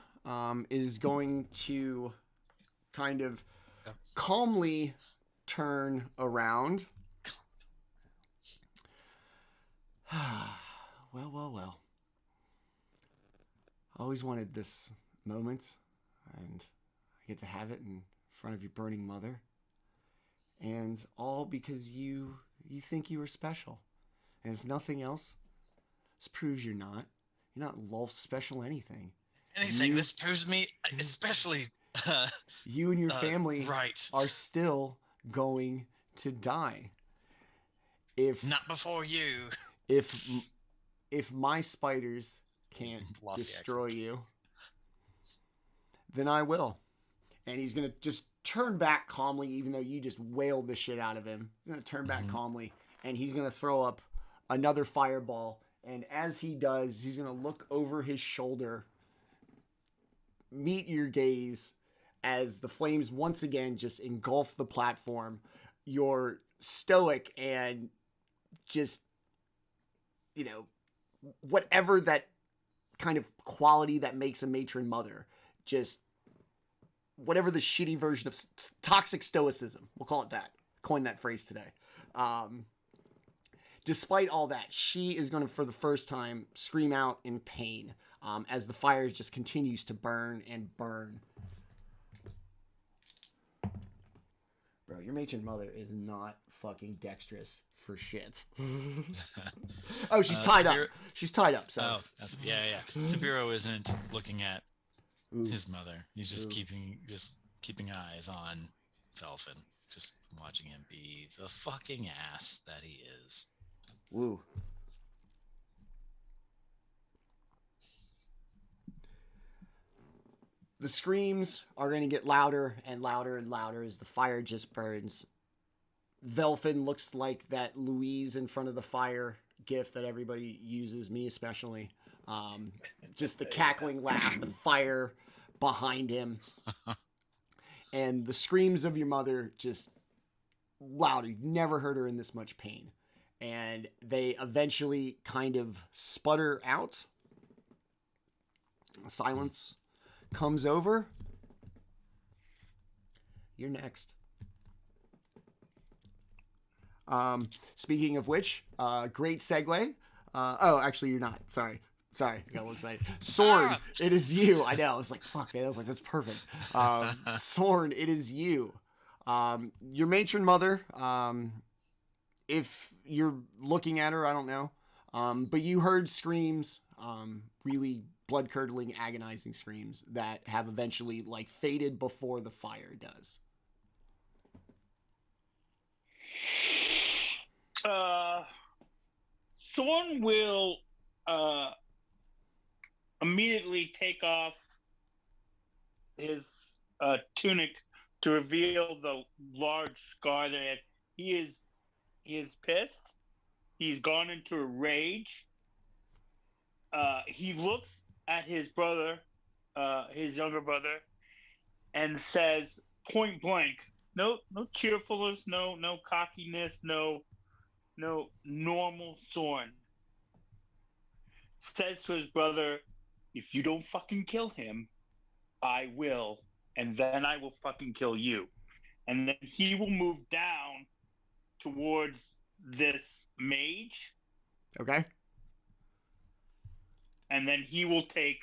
is going to kind of calmly turn around. Well. Always wanted this moment, and I get to have it in front of your burning mother. And all because you think you are special. And if nothing else, this proves you're not. You're not Lolth special anything. Anything. This proves me, especially. You and your family right. are still going to die. If Not before you. if my spiders can't Lost the destroy you, then I will. And he's gonna just turn back calmly, even though you just wailed the shit out of him. He's gonna turn back calmly, and he's gonna throw up another fireball. And as he does, he's gonna look over his shoulder, meet your gaze, as the flames once again just engulf the platform. You're stoic and just, whatever that kind of quality that makes a matron mother, just whatever the shitty version of toxic stoicism, we'll call it that. Coined that phrase today. Despite all that, she is going to, for the first time, scream out in pain as the fire just continues to burn and burn. Bro, your matron mother is not fucking dexterous for shit. Oh, she's tied up. She's tied up, so. Oh, yeah. Sabiiro isn't looking at Ooh. his mother. He's just Ooh. keeping, just keeping eyes on Velfin, just watching him be the fucking ass that he is. Woo. The screams are going to get louder and louder and louder as the fire just burns. Velfin looks like that Louise in front of the fire gif that everybody uses, me especially. Just the cackling laugh, the fire behind him. And the screams of your mother just loud. You've never heard her in this much pain. And they eventually kind of sputter out. Silence comes over. You're next. Speaking of which, great segue. Actually, you're not. Sorry, I got a little excited. Sorn, it is you. I know. I was like, fuck, man. I was like, that's perfect. Sorn, it is you. Your matron mother, if you're looking at her, I don't know. But you heard screams, really blood-curdling, agonizing screams that have eventually, like, faded before the fire does. Sorn will immediately take off his tunic to reveal the large scar that he is pissed. He's gone into a rage. He looks at his brother, his younger brother, and says point blank, no cheerfulness, no cockiness, no normal Sorn. Says to his brother, if you don't fucking kill him, I will, and then I will fucking kill you. And then he will move down towards this mage. Okay. And then he will take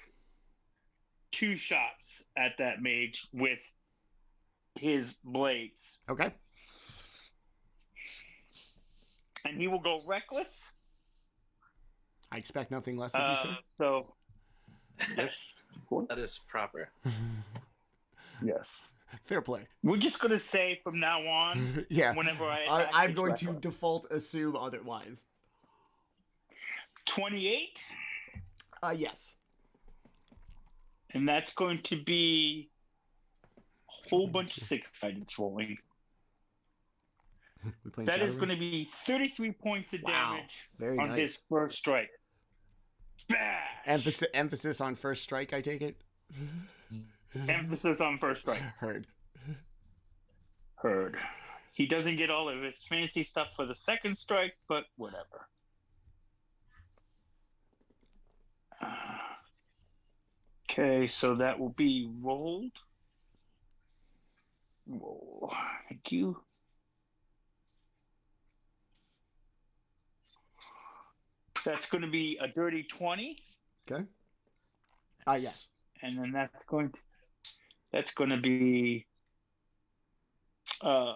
2 shots at that mage with his blades. Okay. And he will go reckless. I expect nothing less of you, sir. So, yes. That is proper. Yes. Fair play. We're just going to say from now on, Yeah. whenever I'm going to default assume otherwise. 28. Yes. And that's going to be a whole bunch of 6-sided rolling. That is going to be 33 points of damage on his first strike. Bash! Emphasis on first strike, I take it? Emphasis on first strike. Heard. He doesn't get all of his fancy stuff for the second strike, but whatever. Okay, so that will be rolled. Roll. Thank you. That's going to be a dirty 20. Okay. Yes. And then that's going to be a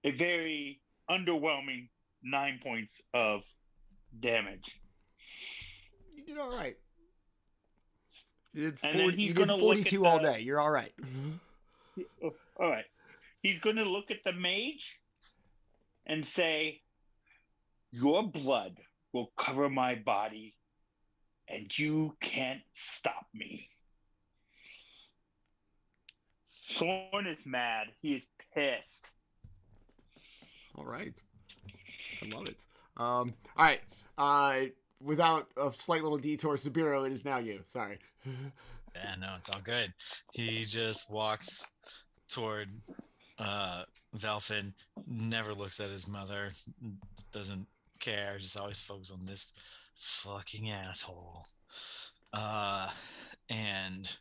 very underwhelming 9 points of damage. You did all right. You did, And then you did 42 all day. You're all right. All right. He's going to look at the mage and say, your blood will cover my body, and you can't stop me. Sorn is mad. He is pissed. All right. I love it. All right. Without a slight little detour, Sabiiro, it is now you. Sorry. Yeah, no, it's all good. He just walks toward Velfin, never looks at his mother, doesn't care, just always focuses on this fucking asshole. And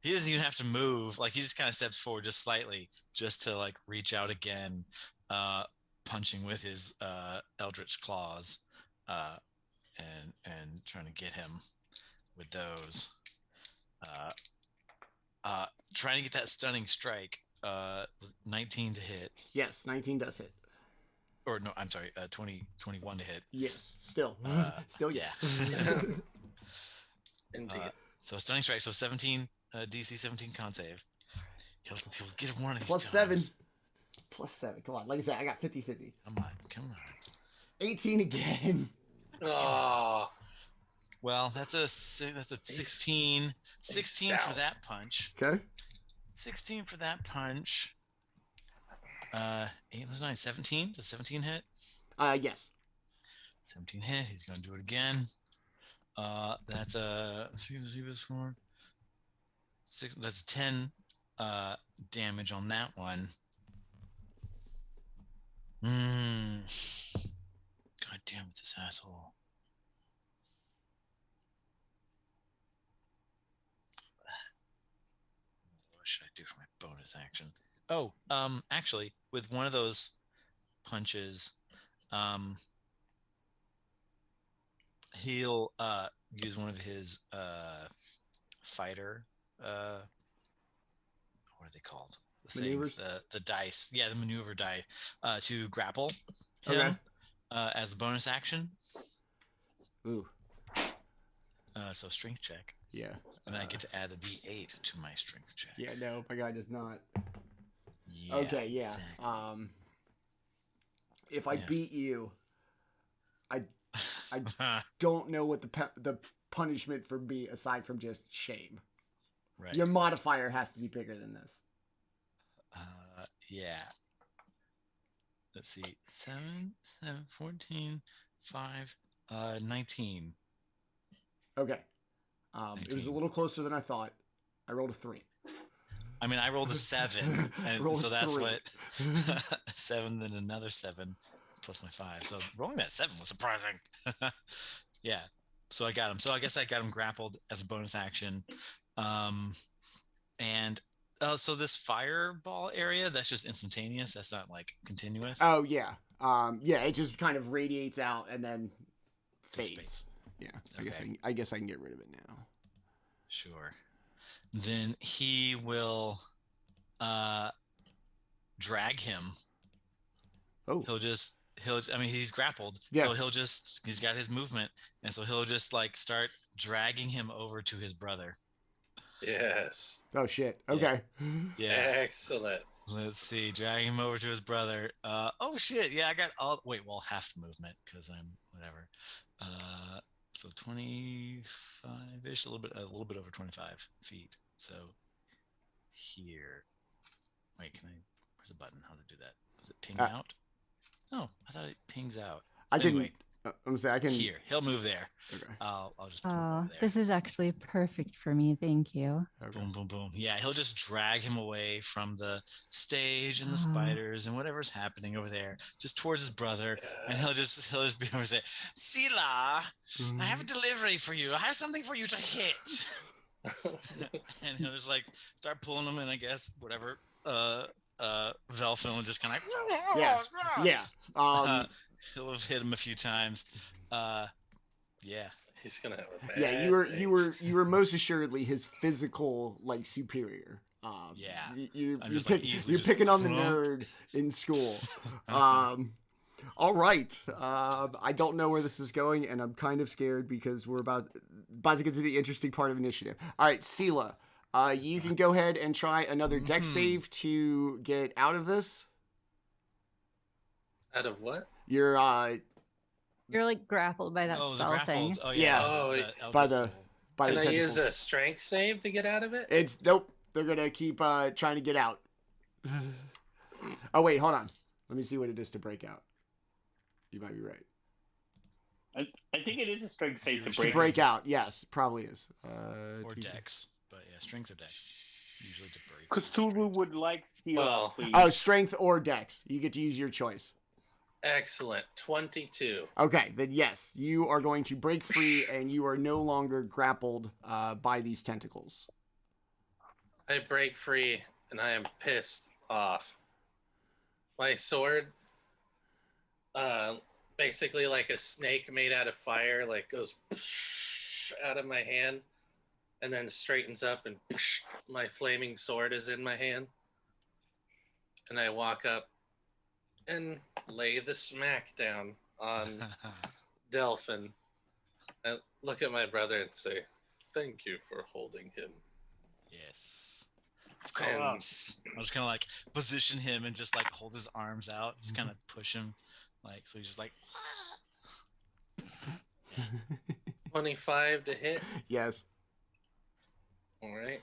he doesn't even have to move. Like, he just kind of steps forward just slightly just to, like, reach out again, punching with his eldritch claws, and trying to get him with those. Trying to get that stunning strike. 19 to hit. Yes, 19 does hit. Or no, I'm sorry, 21 to hit. Yes, still. Still yes. Yeah. Indeed. So stunning strike, so 17, DC 17 con save. He'll get one of these Plus times. 7. Plus 7. Come on. Like I said, I got 50-50. Come on. 18 again. Oh, Well, that's a 16. 16 for down. that punch. Okay. 16 for that punch. 8 plus 9, 17. Does 17 hit? Yes. 17 hit. He's gonna do it again. That's a 3 plus 4. 6. That's 10 damage on that one. God damn it, this asshole. What should I do for my bonus action? Oh, actually, with one of those punches, he'll use one of his fighter what are they called? The Maneuvers? things, the dice. Yeah, the maneuver die to grapple him Okay. as a bonus action. Ooh. So strength check. Yeah. And I get to add a D8 to my strength check. Yeah, no, my guy does not. Yeah, Okay, yeah. exactly. If I Yeah. beat you, I don't know what the punishment for me aside from just shame. Right. Your modifier has to be bigger than this. Yeah. Let's see. 7, 14, 5, 19. Okay. It was a little closer than I thought. I rolled a 3. I mean, I rolled a 7, and Rolled so that's 3. what 7, then another 7 plus my 5. So rolling that 7 was surprising. Yeah. So I got him. So I guess I got him grappled as a bonus action. And so this fireball area, that's just instantaneous. That's not like continuous. Oh yeah. Yeah, it just kind of radiates out and then fades. Dissipates. Yeah. Okay. I guess I can get rid of it now. Sure. Then he will drag him. Oh. I mean, he's grappled. Yeah. So he's got his movement. And so he'll just like start dragging him over to his brother. yes. Oh shit. Okay. Yeah. Excellent. Let's see. Drag him over to his brother. Oh shit. Yeah, I got half movement because I'm whatever. So 25-ish, a little bit over 25 feet. So here. Wait, where's the button? How does it do that? Does it ping out? No, I thought it pings out. I can. Anyway, I'm gonna say I can. here. He'll move there. Okay. I'll just put him Oh, over there. this is actually perfect for me. Thank you. Okay. Boom, boom, boom. Yeah, he'll just drag him away from the stage and the Oh. spiders and whatever's happening over there, just towards his brother. And he'll just be over and say, Silah, I have a delivery for you. I have something for you to hit. And he'll just like start pulling him in, I guess, whatever. Velfin will just kind of like, Yeah. he'll have hit him a few times. Yeah. He's gonna have a bad Yeah, you were most assuredly his physical like superior. Yeah. You're I'm just, like, easily just picking on the crunk. nerd in school. All right. I don't know where this is going, and I'm kind of scared because we're about to get to the interesting part of initiative. All right, Silah, you can go ahead and try another dex save to get out of this. Out of what? You're You're like grappled by that Oh, the spell thing. grapples. Oh, Yeah. yeah. Oh, by Elder the Soul. by the Can I use tentacles. a strength save to get out of it? It's nope. They're gonna keep trying to get out. Oh wait, hold on. Let me see what it is to break out. You might be right. I think it is a strength save to To break. break out, yes, probably is. Or dex. But yeah, strength or dex. Usually to break. Cthulhu would like Silah, Well, please. Oh, strength or dex. You get to use your choice. Excellent. 22. Okay, then yes, you are going to break free, and you are no longer grappled by these tentacles. I break free and I am pissed off. My sword, basically like a snake made out of fire, like goes out of my hand and then straightens up and my flaming sword is in my hand. And I walk up and lay the smack down on Delphin and look at my brother and say, "Thank you for holding him." Yes. Of course. I'm just gonna like position him and just like hold his arms out, just kind of push him, like so he's just like. 25 to hit. Yes. All right.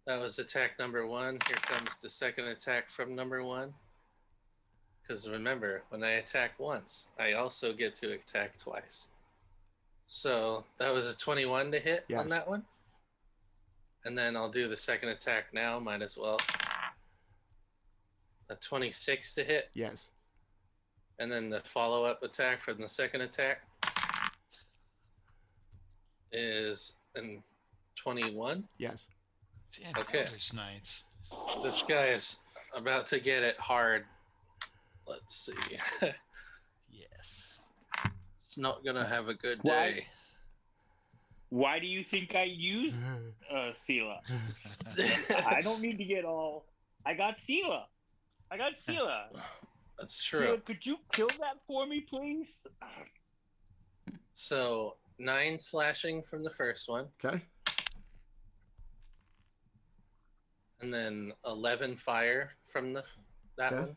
That was attack number 1. Here comes the second attack from number 1. Because remember, when I attack once, I also get to attack twice. So that was a 21 to hit on Yes. that one. And then I'll do the second attack now, might as well. A 26 to hit. Yes. And then the follow-up attack from the second attack is in 21. Yes. Damn, Okay. Eldritch Knights. This guy is about to get it hard. Let's see. Yes. It's not gonna have a good Why? day. Why do you think I used Silah? I don't need to get all. I got Silah. That's Silah, true. could you kill that for me, please? So 9 slashing from the first one, Okay. and then 11 fire from that Okay. one.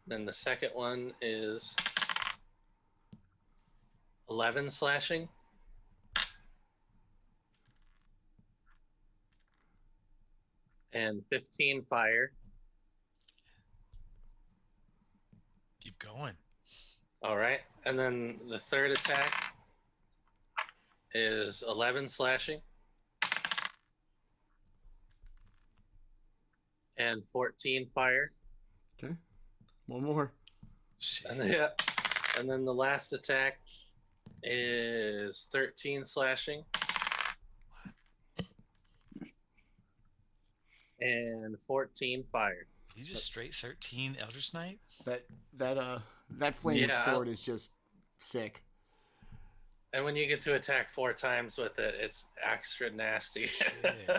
Then the second one is 11 slashing. And 15 fire. Keep going. All right. And then the third attack is 11 slashing. And 14 fire. Okay. One more. Shit. And then the last attack is 13 slashing. And 14 fire. You just straight 13 Eldritch Knight? That flaming Yeah. sword is just sick. And when you get to attack 4 times with it, it's extra nasty. Shit.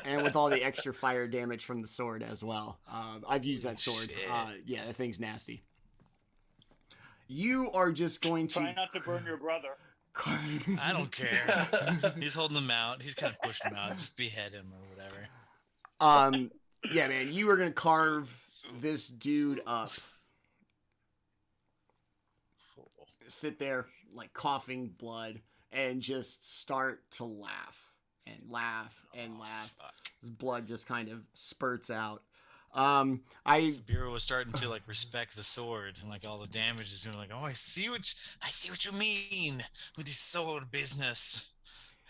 And with all the extra fire damage from the sword as well. I've used that sword. Shit. Yeah, that thing's nasty. You are just going to. Try not to burn your brother. I don't care. He's holding him out. He's kind of pushing him out. Just behead him or whatever. Yeah, man, you are gonna carve this dude up. Sit there like coughing blood and just start to laugh and laugh and laugh. Fuck. His blood just kind of spurts out. Sabiiro was starting to like respect the sword and like all the damage is doing. Like, oh, I see what you mean with this sword business.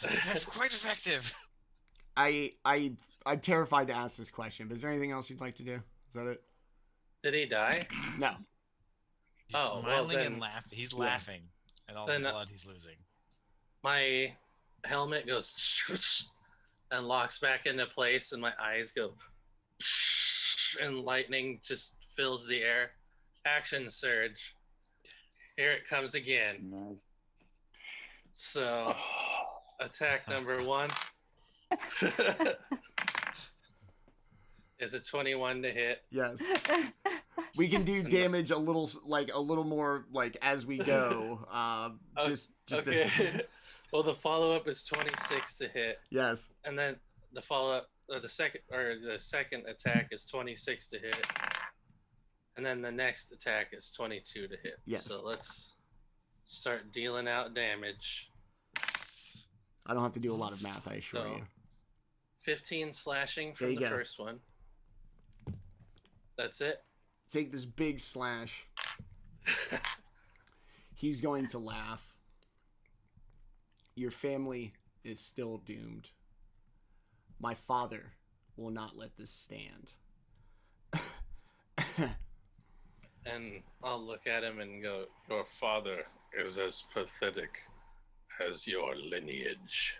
It's quite effective. I'm terrified to ask this question, but is there anything else you'd like to do? Is that it? Did he die? No. He's Oh, well, smiling then- and laughing. He's laughing at all Then, the blood he's losing. My helmet goes and locks back into place, and my eyes go, and lightning just fills the air. Action surge. Here it comes again. So, attack number 1 is a 21 to hit. Yes. We can do damage a little more like as we go. Just Okay. Well, the follow-up is 26 to hit. Yes. And then the follow-up, the second attack is 26 to hit, and then the next attack is 22 to hit. Yes. So let's start dealing out damage. I don't have to do a lot of math, I assure So, you. 15 slashing There from you the go. first one. That's it. Take this big slash. He's going to laugh. Your family is still doomed. My father will not let this stand. And I'll look at him and go, "Your father is as pathetic as your lineage."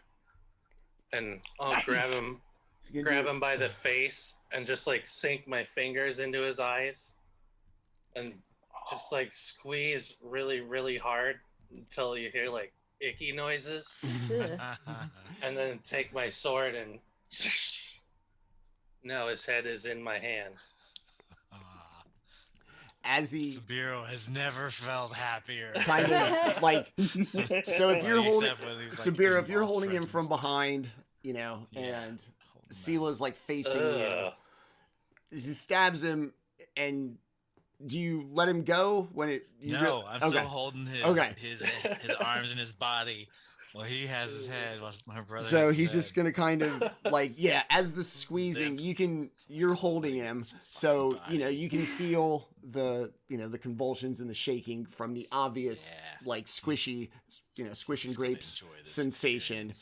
And I'll grab him He's gonna grab do- him by the face and just like sink my fingers into his eyes and just like squeeze really, really hard until you hear like icky noises, Ugh. and then take my sword and now his head is in my hand. As he Sabiiro has never felt happier. kind of like, so if you're Like, holding except when he's, like, Sabiiro, if in you're Lolth's holding him from presence. behind, you know, Yeah. and Silah's like facing you. He stabs him, and do you let him go when it? No, I'm okay. still holding his arms and his body. Well, he has his head. While my brother. So has he's his just head. gonna kind of like as the squeezing, you're holding him, so you can feel the the convulsions and the shaking from the obvious like squishy, squishing grapes sensation.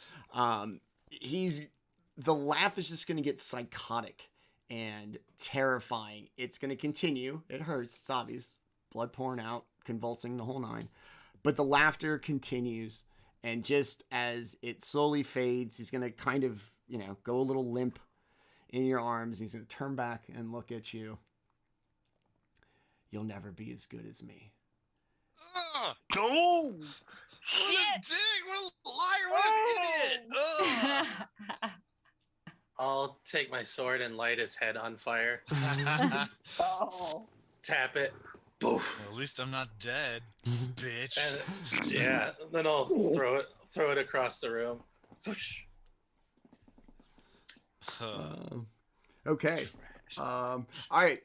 The laugh is just gonna get psychotic and terrifying. It's gonna continue. It hurts. It's obvious. Blood pouring out, convulsing, the whole nine. But the laughter continues. And just as it slowly fades, he's going to kind of, go a little limp in your arms. He's going to turn back and look at you. You'll never be as good as me. No! What a dick! What a liar! What an idiot! I'll take my sword and light his head on fire. Oh. Tap it. Boof. Well, at least I'm not dead, bitch. And, then I'll throw it across the room. Whoosh. Okay. All right.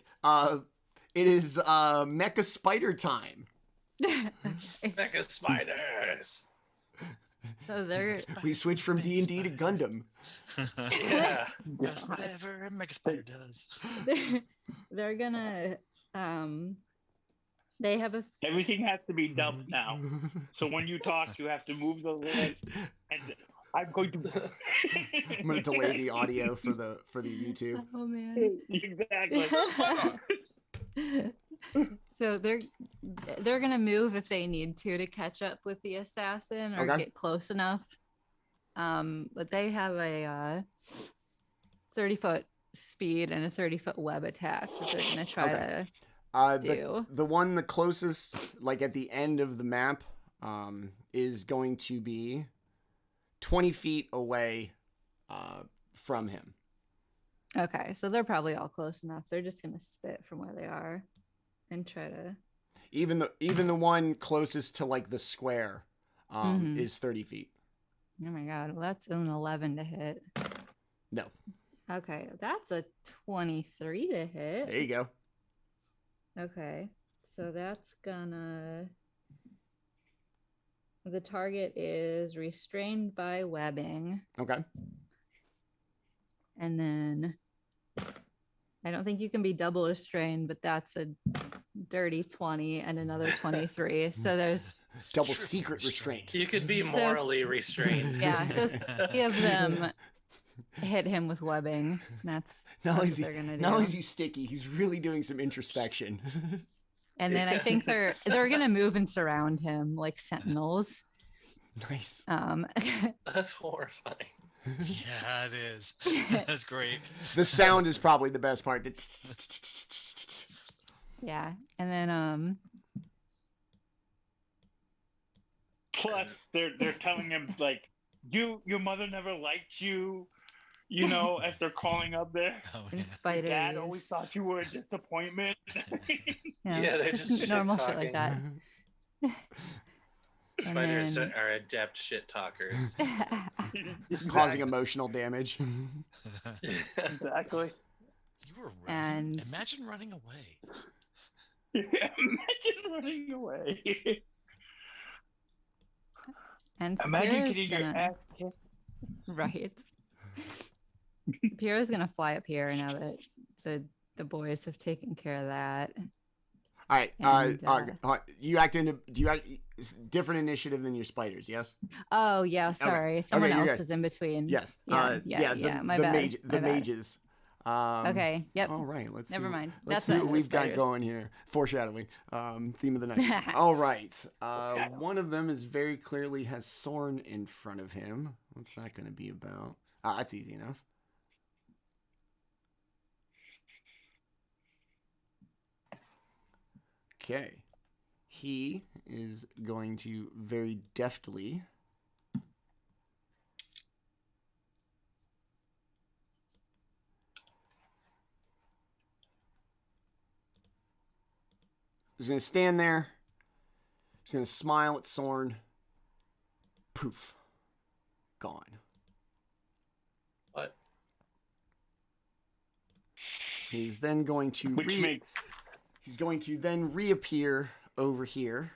It is Mecha Spider time. Mecha spiders. So We switch from D&D to Gundam. Yeah. That's whatever a Mega Spider does. they're gonna they have a Everything has to be dubbed now. So when you talk, you have to move the lips. And I'm going to. I'm going to delay the audio for the YouTube. oh man. Exactly. So they're gonna move if they need to catch up with the assassin or Okay. get close enough. But they have a 30-foot speed and a 30-foot web attack that they're gonna try to do. The one the closest, like at the end of the map, is going to be 20 feet away from him. Okay, so they're probably all close enough. They're just gonna spit from where they are and try to. Even the one closest to like the square is 30 feet. Oh my god, well, that's an 11 to hit. No. Okay, that's a 23 to hit. There you go. Okay, so that's gonna. The target is restrained by webbing. Okay. And then I don't think you can be double restrained, but that's a dirty 20 and another 23. So there's double secret restraint. You could be morally restrained. Yeah, so 3 of them hit him with webbing. That's what they're gonna do. Not only is he sticky, he's really doing some introspection. And then I think they're gonna move and surround him like sentinels. Nice. That's horrifying. Yeah, it is. That's great. The sound is probably the best part. Yeah, and then Plus, they're telling him like, your mother never liked you. As they're calling up there. Oh, and yeah. spiders. Dad always thought you were a disappointment. Yeah, they're just normal shit like that. Spiders are adept shit talkers. Causing emotional damage. Exactly. You were running. And- Imagine running away. Imagine running away. And Imagine Sapiira's getting your gonna, ass kicked. right. Sapiira's gonna fly up here now that the boys have taken care of that. All right. And, You act into. Do you act different initiative than your spiders? Yes. Oh yeah, sorry. Someone you're else good. is in between. Yes. Yeah. My the bad. the mages. Okay. Yep. All right. Let's Never see. mind. Let's That's see not what the we've got spiders. going here. Foreshadowing. Theme of the night. All right. One of them is very clearly has Sorn in front of him. What's that going to be about? That's easy enough. Okay. He is going to very deftly he's going to stand there. He's going to smile at Sorn. Poof. Gone. What? He's then going to he's going to then reappear over here,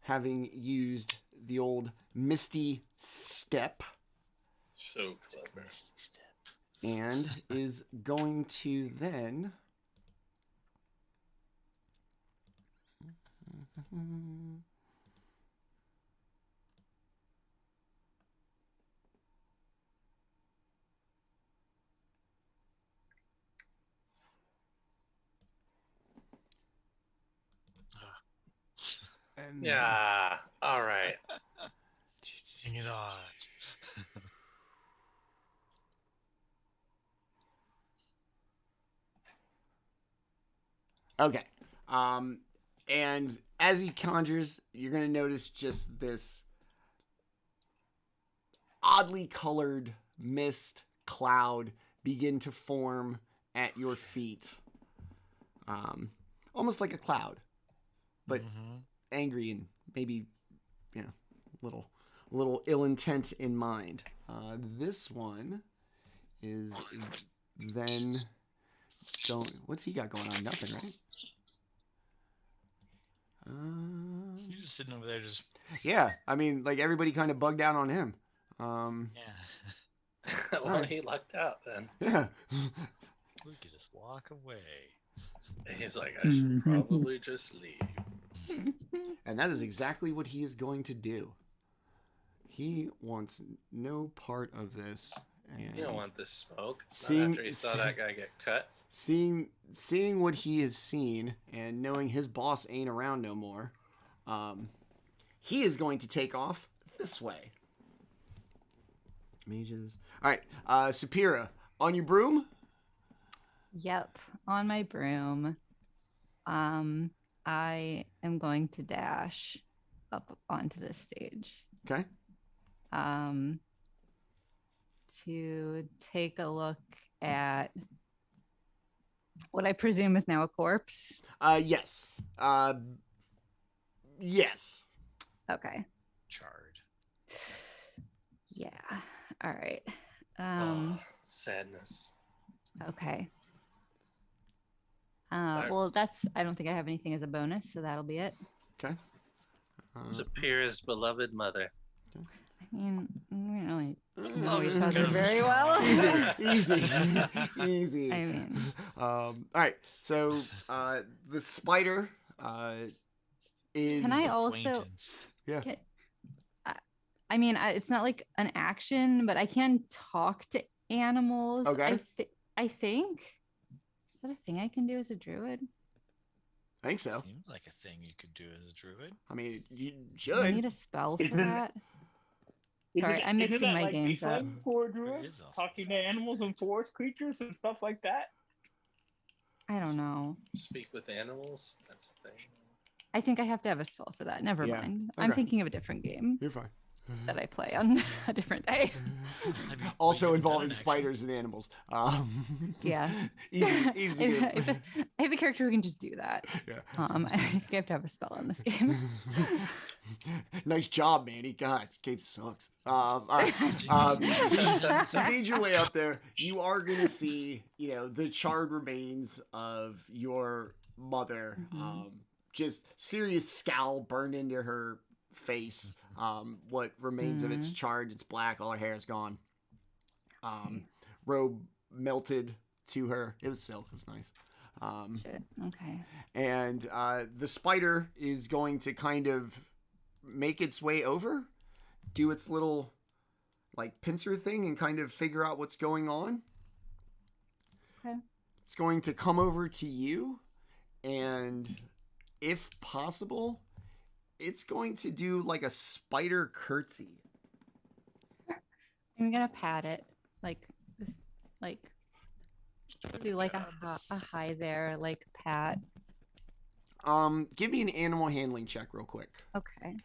having used the old Misty Step, So clever. Misty step. and is going to then. And Yeah. All right. Bring it on. Okay. And as he conjures, you're going to notice just this oddly colored mist cloud begin to form at your feet. Almost like a cloud, but angry and maybe, you know, little ill intent in mind. This one is then going. What's he got going on? Nothing, right? You're just sitting over there, just Yeah, I mean, like everybody kind of bugged out on him. yeah. Well, Alright. he lucked out then. Yeah. We could just walk away. He's like, I should probably just leave. And that is exactly what he is going to do. He wants no part of this. And You don't want this smoke. Not Seeing- after he saw that guy get cut. seeing what he has seen and knowing his boss ain't around no more, he is going to take off this way. Mages. All right, Ssapiira, on your broom. Yep, on my broom. I am going to dash up onto this stage. Okay. To take a look at what I presume is now a corpse. Yes. Yes. Okay. Charred. Yeah. All right. Sadness. Okay. Alright. Well, I don't think I have anything as a bonus, so that'll be it. Okay. Ssapiira's beloved mother. I mean, we don't really know Love each is other kind of very strong. well. Easy. I mean, All right. So the spider is. Can I also? Acquaintance. Yeah. I mean, it's not like an action, but I can talk to animals. Okay. I think. Is that a thing I can do as a druid? I think so. Seems like a thing you could do as a druid. I mean, you Do I need should. a spell for Isn't- that? Sorry, I'm Isn't mixing that my like games up. baseline for It druids? is also Talking to animals and forest creatures and stuff like that? I don't know. Speak with animals. That's the thing. I think I have to have a spell for that. Never Yeah, mind. I'm okay. thinking of a different game You're fine. that I play on a different day. Have you- Also have you done involving an action? spiders and animals. Yeah. Easy game. I have a character who can just do that. Yeah. I think I have to have a spell on this game. Nice job, Manny. God, game sucks. All right. So you made your way up there. You are gonna see, the charred remains of your mother. Just serious scowl burned into her face. What remains of it's charred. It's black. All her hair is gone. Robe melted to her. It was silk. It was nice. Shit. Okay. And the spider is going to kind of make its way over, do its little pincer thing and kind of figure out what's going on. Okay. It's going to come over to you, and if possible, it's going to do like a spider curtsy. I'm gonna pat it, just do like a hi there, like pat. Give me an animal handling check real quick. Okay.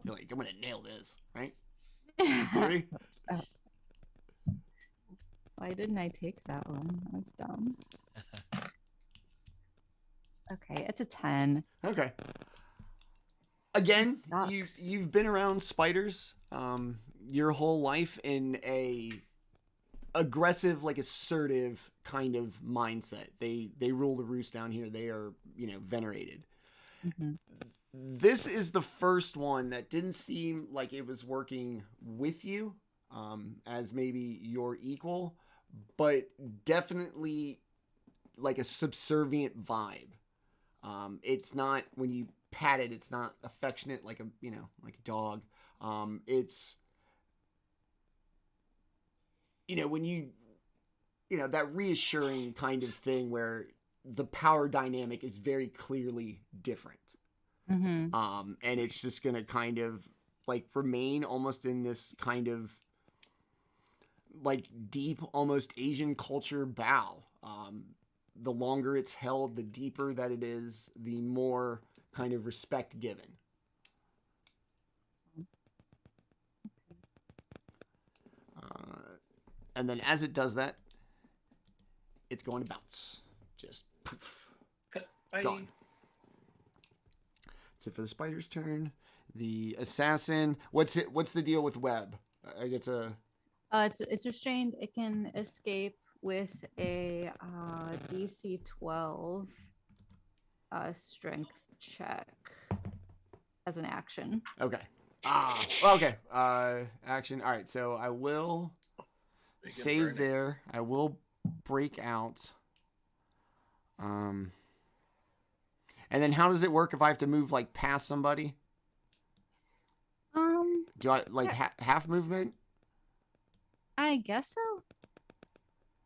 You're like, I'm gonna nail this, right? 3. So, why didn't I take that one? That's dumb. Okay, it's a 10. Okay. Again, Sucks. you've been around spiders your whole life in a aggressive, like assertive kind of mindset. They rule the roost down here. They are, you know, venerated. Mhm. This is the first one that didn't seem like it was working with you, as maybe your equal, but definitely like a subservient vibe. It's not, when you pat it, it's not affectionate like a, you know, like a dog. It's, you know, when you know, that reassuring kind of thing where the power dynamic is very clearly different. Mhm. And it's just going to kind of like remain almost in this kind of like deep, almost Asian culture bow. The longer it's held, the deeper that it is, the more kind of respect given. And then as it does that, it's going to bounce. Just poof. Bye. Gone. That's it for the spider's turn. The assassin. What's the deal with web? I get to. It's restrained. It can escape with a DC 12 strength check as an action. Okay. Okay. Action. All right. So I will save there. I will break out. And then how does it work if I have to move like past somebody? Do I like half movement? I guess so.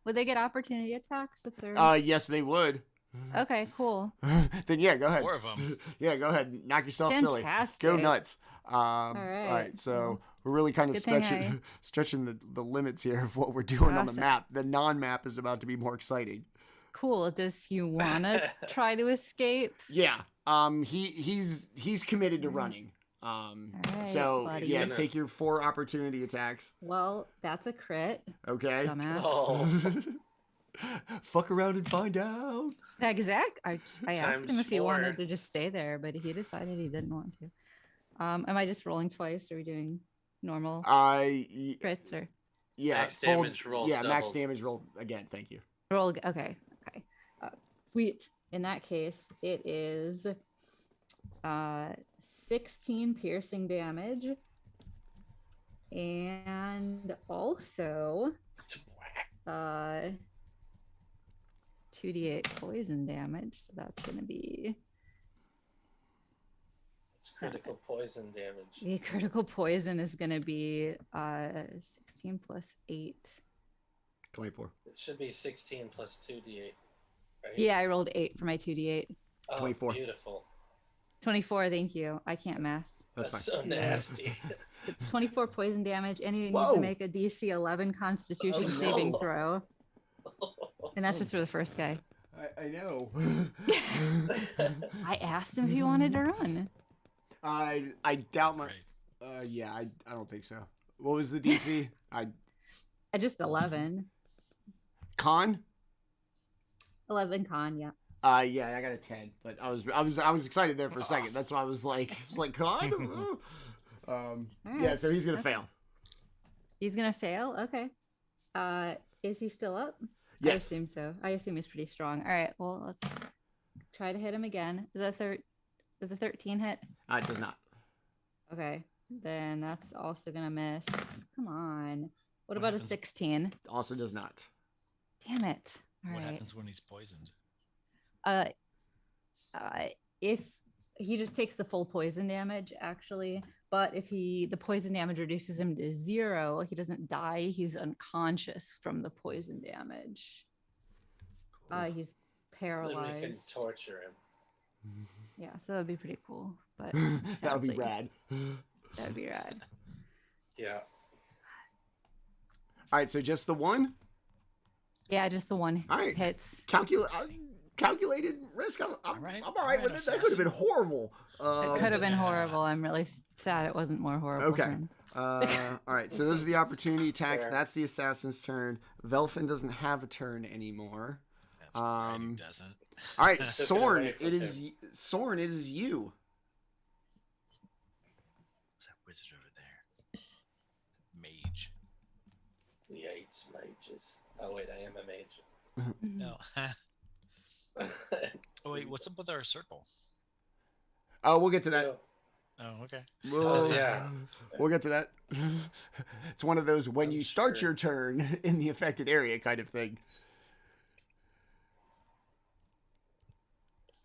Would they get opportunity attacks if they're? Yes, they would. Okay, cool. Then yeah, go ahead. 4 of them. Yeah, go ahead. Knock yourself silly. Fantastic. Go nuts. All All right. right. So Well, we're really kind of good thing stretching the limits here of what we're doing on the Awesome. map. The non-map is about to be more exciting. Cool. Does he want to try to escape? Yeah. He's committed to running. right, So buddy. yeah, He's take your 4 opportunity attacks. Well, that's a crit. Okay. Dumbass. Oh, Fuck around and find out. Exact. I asked him Times if he 4. wanted to just stay there, but he decided he didn't want to. Am I just rolling twice? Or are we doing normal crits or Yeah. Max damage roll Yeah, max doubled. damage roll again. Thank you. roll? Okay. Sweet. In that case, it is 16 piercing damage, and also 2d8 poison damage. So that's going to be it's critical poison damage. the critical poison is going to be 16 plus 8. 24. It should be 16 plus 2d8. Right? Yeah, I rolled 8 for my 2d8. Oh, 24. Beautiful. 24. Thank you. I can't math. That's That's fine. so nasty. 24 poison damage, and he needs Whoa. to make a DC 11 Constitution Oh, no. saving throw, and that's just for the first guy. I know. I asked him if he wanted to run. I doubt my. Great. Yeah, I don't think so. What was the DC? I just 11. Con. 11 con, yeah. Yeah, I got a 10, but I was excited there for a second. That's why I was like con. All Yeah, right. so he's gonna fail. He's gonna fail. Okay. Is he still up? I Yes. assume so. I assume he's pretty strong. All right. Well, let's try to hit him again. Does a 13 hit? It does not. Okay. Then that's also gonna miss. Come on. What What about happens- a 16? Also does not. Damn it. All What right. happens when he's poisoned? If he just takes the full poison damage, actually, but if the poison damage reduces him to 0, he doesn't die. He's unconscious from the poison damage. He's Then we can paralyzed. torture him. Yeah, so that would be pretty cool. But That would be sadly, rad. That would be rad. Yeah. All right, so just the one. Yeah, just the one All right. hits. Calculated risk. I'm all right with it. That could have been horrible. It could have been horrible. I'm really sad it wasn't more horrible. Okay. for him. All right, so those are the opportunity attacks. Fair. That's the assassin's turn. Velfin doesn't have a turn anymore. That's right, he doesn't. All right, Took it Sorn, away from it is Sorn. It is you. What's that wizard over there? Mage. Yikes. It's mages. Oh wait, I am a mage. No. Oh wait, what's up with our circle? Oh, we'll get to that. Oh, okay. We'll, yeah. We'll get to that. It's one of those when I'm you start sure. your turn in the affected area kind of thing.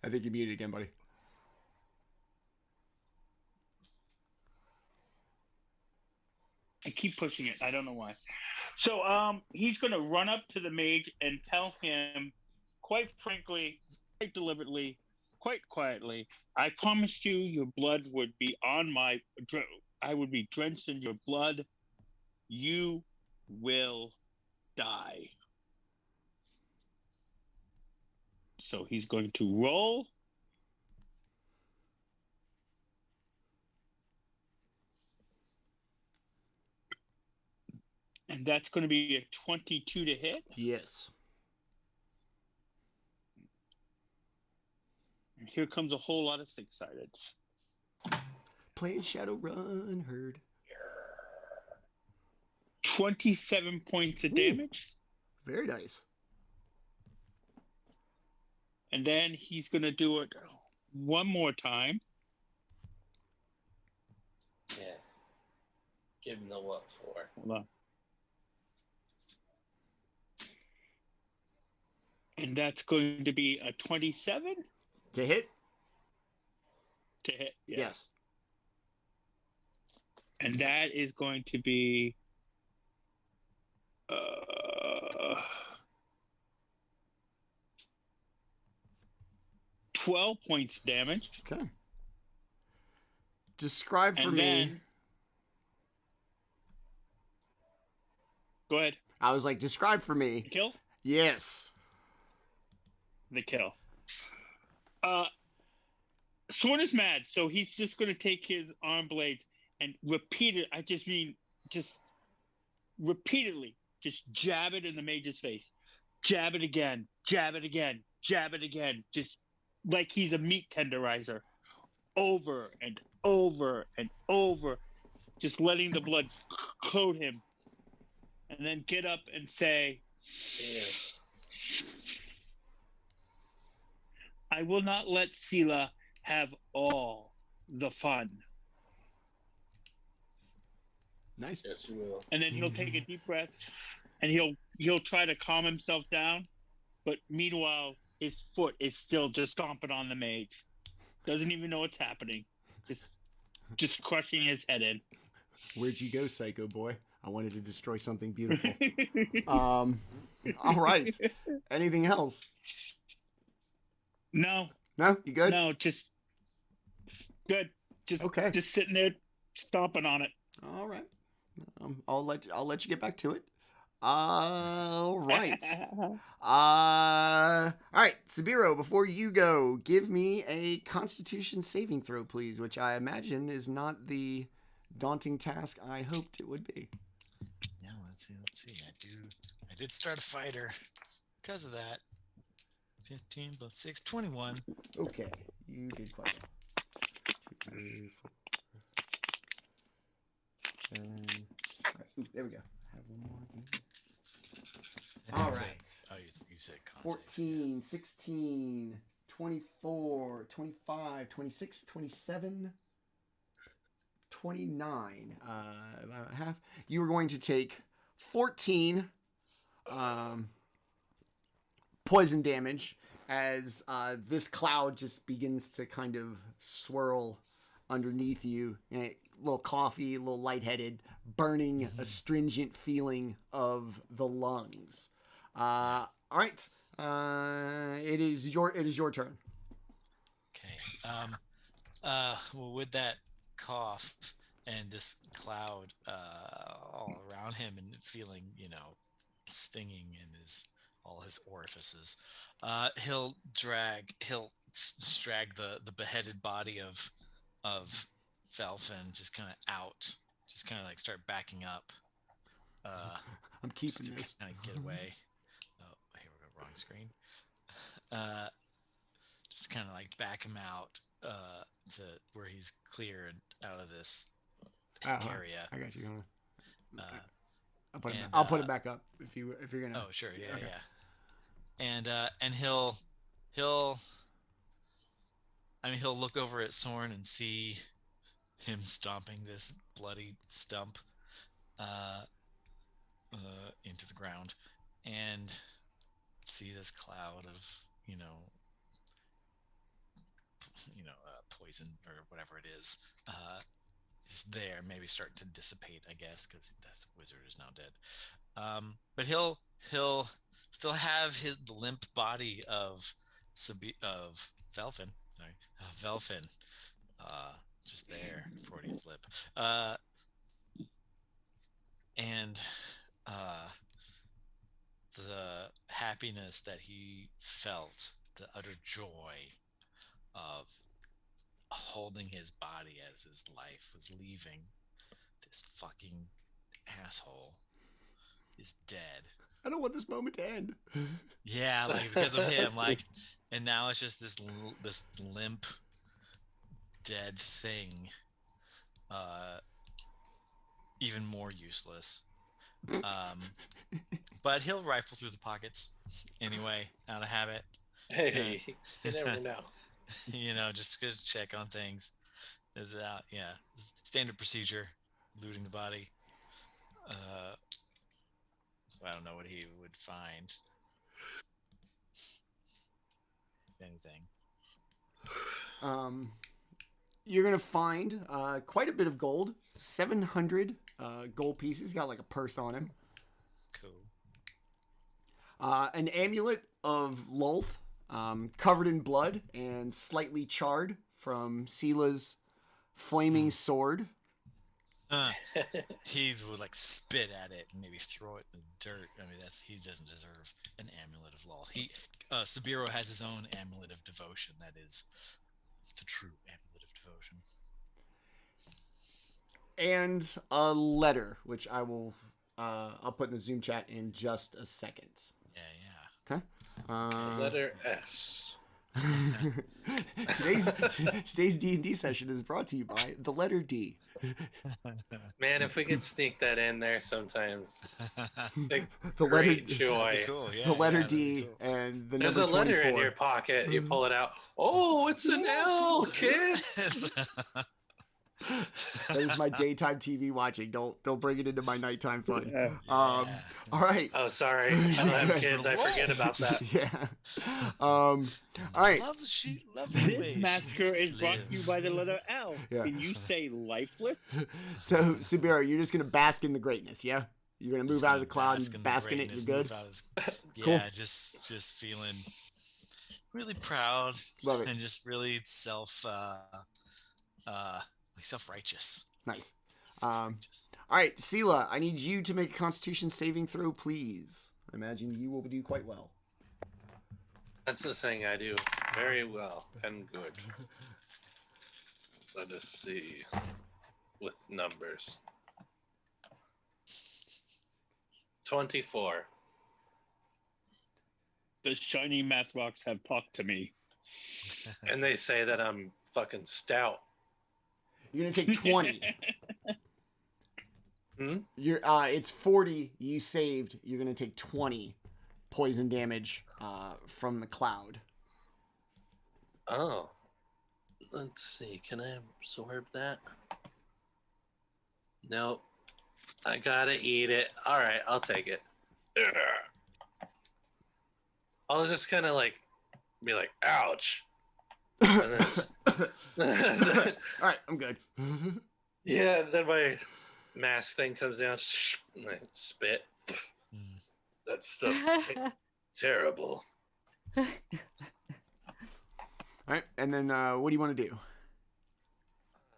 I think you're muted again, buddy. I keep pushing it. I don't know why. So he's going to run up to the mage and tell him, quite frankly, quite deliberately, quite quietly, I promised you your blood would be on my... I would be drenched in your blood. You will die. So he's going to roll. And that's going to be a 22 to hit. Yes. And here comes a whole lot of six-sideds. Playing Shadowrun herd. 27 points of Ooh. damage. Very nice. And then he's going to do it one more time. Yeah. Give him the what for? Hold on. And that's going to be a 27 To hit? to hit. Yeah. Yes. And that is going to be 12 points damage. Okay. Describe for And me. then... Go ahead. I was like, describe for me. Kill? Yes. The kill. Sorn is mad, so he's just going to take his arm blades and repeat it. I just mean, just repeatedly, just jab it in the mage's face. Jab it again. Jab it again. Jab it again. Just like he's a meat tenderizer. Over and over and over. Just letting the blood coat him. And then get up and say, Yeah. I will not let Silah have all the fun. Nice. Yes, you will. And then he'll take a deep breath and he'll try to calm himself down. But meanwhile, his foot is still just stomping on the mage. Doesn't even know what's happening. Just crushing his head in. Where'd you go, psycho boy? I wanted to destroy something beautiful. All right. Anything else? No, No? You good? no, just good. Just Okay. just sitting there stomping on it. All right. I'll let you get back to it. All right. All right, Sabiiro, before you go, give me a Constitution saving throw, please, which I imagine is not the daunting task I hoped it would be. Yeah, let's see. I did start a fighter because of that. 15 plus 6, 21. Okay, you did quite well. 2, 3, 4, 7. All right. Ooh, there we go. Have one more again. All right. Oh, you said con save. 14, 16, 24, 25, 26, 27, 29. About half. You are going to take 14 poison damage as this cloud just begins to kind of swirl underneath you. A little coffee, a little lightheaded, burning, astringent feeling of the lungs. All right. It is your turn. Okay. Well, with that cough and this cloud all around him and feeling, stinging in all his orifices, he'll drag the beheaded body of Felfin just kind of out, just kind of like start backing up. I'm keeping Just this. to kind of get away. Oh, here we go, wrong screen. Just kind of like back him out to where he's clear and out of this area. I got you. I'll put it back up if you're gonna. Oh, sure, yeah, Okay. yeah. And he'll look over at Sorn and see him stomping this bloody stump into the ground, and see this cloud of poison or whatever it is there, maybe starting to dissipate, I guess, because that wizard is now dead. But he'll still have the limp body of Velfin, just there, Freudian slip, and the happiness that he felt, the utter joy of holding his body as his life was leaving this fucking asshole is dead. I don't want this moment to end. Yeah, like because of him, like, and now it's just this limp, dead thing, even more useless. But he'll rifle through the pockets anyway, out of habit. Hey, you never know. Just check on things. Is out, yeah. Standard procedure, looting the body. I don't know what he would find, if anything. You're gonna find quite a bit of gold. 700 gold pieces. Got like a purse on him. Cool. An amulet of Lolth, covered in blood and slightly charred from Silah's flaming sword. He would like spit at it and maybe throw it in the dirt. I mean, he doesn't deserve an amulet of Lolth. Sabiiro has his own amulet of devotion. That is the true amulet of devotion. And a letter, which I'll put in the Zoom chat in just a second. Yeah. Okay. Letter S. Today's D&D session is brought to you by the letter D. Man, if we could sneak that in there sometimes. The Great letter, joy. Cool. Yeah, the letter yeah, D cool. and the There's number a letter 24. in your pocket. You pull it out. Oh, it's an L, kids. That is my daytime TV watching. Don't bring it into my nighttime fun. Yeah. All right. Oh, sorry. I don't have kids. I forget about that. Yeah. All right. This massacre is brought to you by the letter L. Yeah. Can you say lifeless? So, Sabiiro, you're just gonna bask in the greatness, yeah? You're gonna move out of the cloud and bask in it. You're good. Yeah, Cool. just feeling really proud. Love it. And just really self-righteous. Nice. Self-righteous. All right, Silah, I need you to make a Constitution saving throw, please. I imagine you will do quite well. That's the thing I do very well and good. Let us see with numbers. 24. The shiny math rocks have talked to me. And they say that I'm fucking stout. You're gonna take 20. You're it's 40 you saved. You're gonna take 20 poison damage from the cloud. Oh. Let's see. Can I absorb that? Nope. I gotta eat it. Alright, I'll take it. I'll just kind of like be like, ouch. And then, All right, I'm good. yeah, then my mask thing comes down and I spit. That stuff terrible. All right, and then what do you want to do?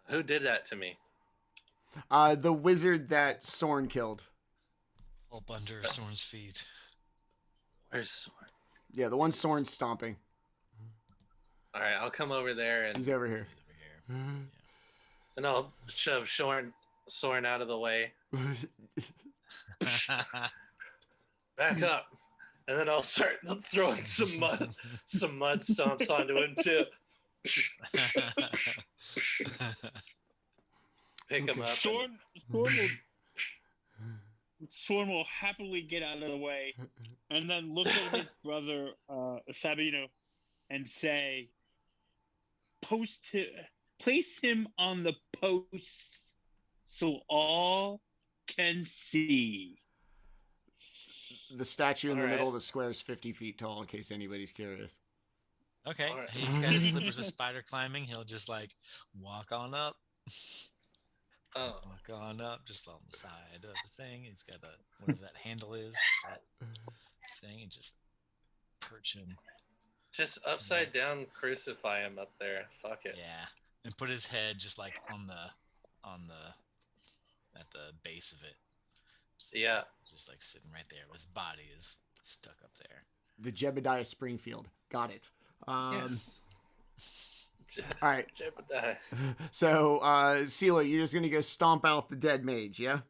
Who did that to me? The wizard that Sorn killed. Up under Sorn's feet. Where's Sorn? Yeah, the one Sorn's stomping. All right, I'll come over there and He's over here. I'll shove Sorn out of the way. Back up, and then I'll start throwing some mud stomps onto him too. Pick him up. Sorn will Sorn will happily get out of the way and then look at his brother Sabiiro and say, place him on the post so all can see. The statue in the All middle right. of the square is 50 feet tall, in case anybody's curious. Okay, Alright. he's got his slippers of spider climbing. He'll just like walk on up. Oh, Walk on up, just on the side of the thing. He's got a whatever that handle is, that thing, and just perch him. just upside down crucify him up there. Fuck it. Yeah, and put his head just like at the base of it. Yeah. Just like sitting right there. His body is stuck up there. The Jebediah Springfield. Got it. Yes. All right. Jebediah. So, Silah, you're just going to go stomp out the dead mage, yeah?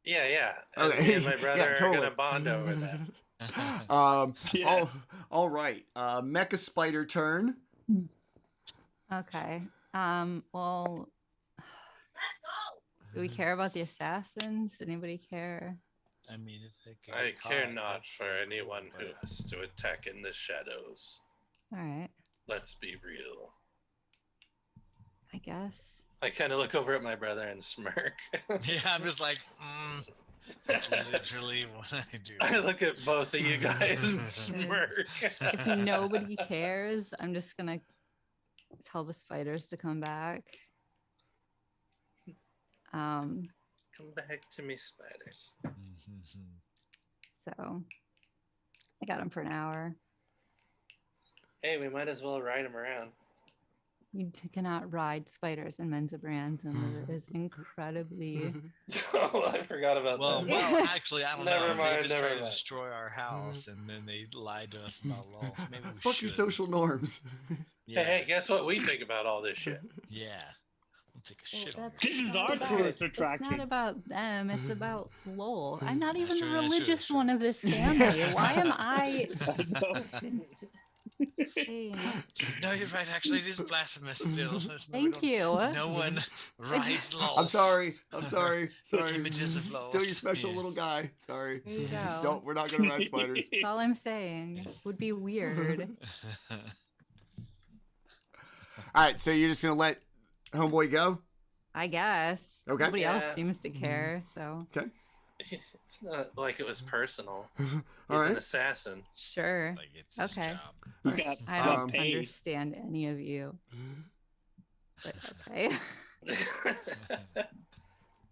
Yeah. And Okay. me and my brother Yeah, are totally. gonna bond over that. Yeah. All right. Mecha Spider turn. Okay. Well, do we care about the assassins? Anybody care? I mean, if they could I get care caught, not that's for different, anyone who but- has to attack in the shadows. All right. Let's be real. I guess. I kind of look over at my brother and smirk. Yeah, I'm just like, that's literally what I do. I look at both of you guys and smirk. If nobody cares, I'm just gonna tell the spiders to come back. Come back to me, spiders. So I got them for an hour. Hey, we might as well ride him around. You cannot ride spiders in Menza Brands, and it is incredibly. Oh, I forgot about Well, that. well, actually, I don't Never know. mind, They just never tried to mind. destroy our house, and then they lied to us about Lolth. Maybe we Fuck should. your social norms. Yeah, Hey, guess what we think about all this shit? yeah. We'll take a shit on that's your This is shit. our about- tourist It's not attraction. about them. It's about Lowell. I'm not That's even the true, that's true, religious that's true. one of this family. Why am I? Hey, No, you're right. Actually, it is blasphemous still. thank you. No one rides Lolth. I'm sorry. Sorry. Images of Lolth, Still your special yes. little guy. Sorry. There you go. Don't, we're not going to ride spiders. That's all I'm saying. Would be weird. All right. So you're just going to let homeboy go? I guess. Okay. Nobody else Yeah. seems to care. So Okay. It's not like it was personal. All He's right. an assassin. sure. Like it's his Okay. job. You got I got don't paid. understand any of you. But okay.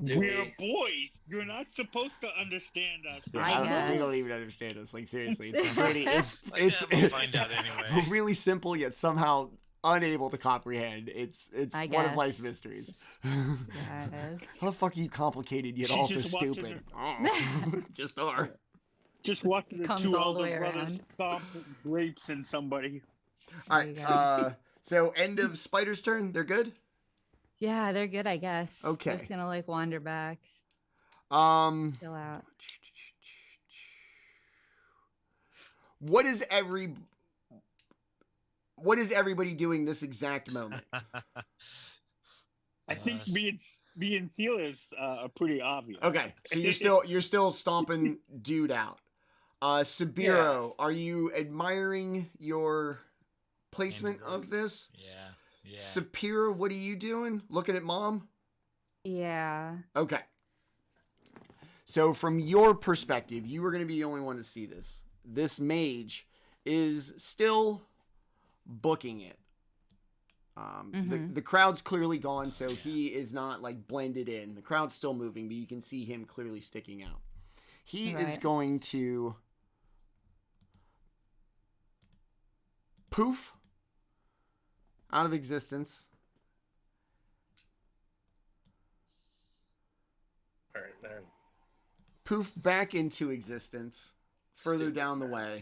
Do We're we? boys. You're not supposed to understand us. Yeah, I I don't, we don't guess. even understand us. Like seriously, it's pretty. It's Yeah, we'll find out anyway. really simple yet somehow unable to comprehend. It's I one of guess. life's mysteries. Yeah, it is. How the fuck are you complicated yet She's also just watching stupid? Oh, just are. Just watching the Comes two all the elder way brothers around. stomp grapes in somebody. All There right. you go. So end of Spider's turn. They're good. Yeah, they're good, I guess. Okay. Just gonna like wander back, chill out. What is everybody doing this exact moment? I think Uh, me and Silah is pretty obvious. Okay, so you're still stomping dude out. Sabiiro, are you admiring your placement of this? Yeah. Yeah. Ssapiira, what are you doing? Looking at mom? Yeah. Okay. So from your perspective, you were going to be the only one to see this. This mage is still booking it. The crowd's clearly gone, so he is not like blended in. The crowd's still moving, but you can see him clearly sticking out. He is Right. going to poof out of existence. All right, man. Poof back into existence further down the way,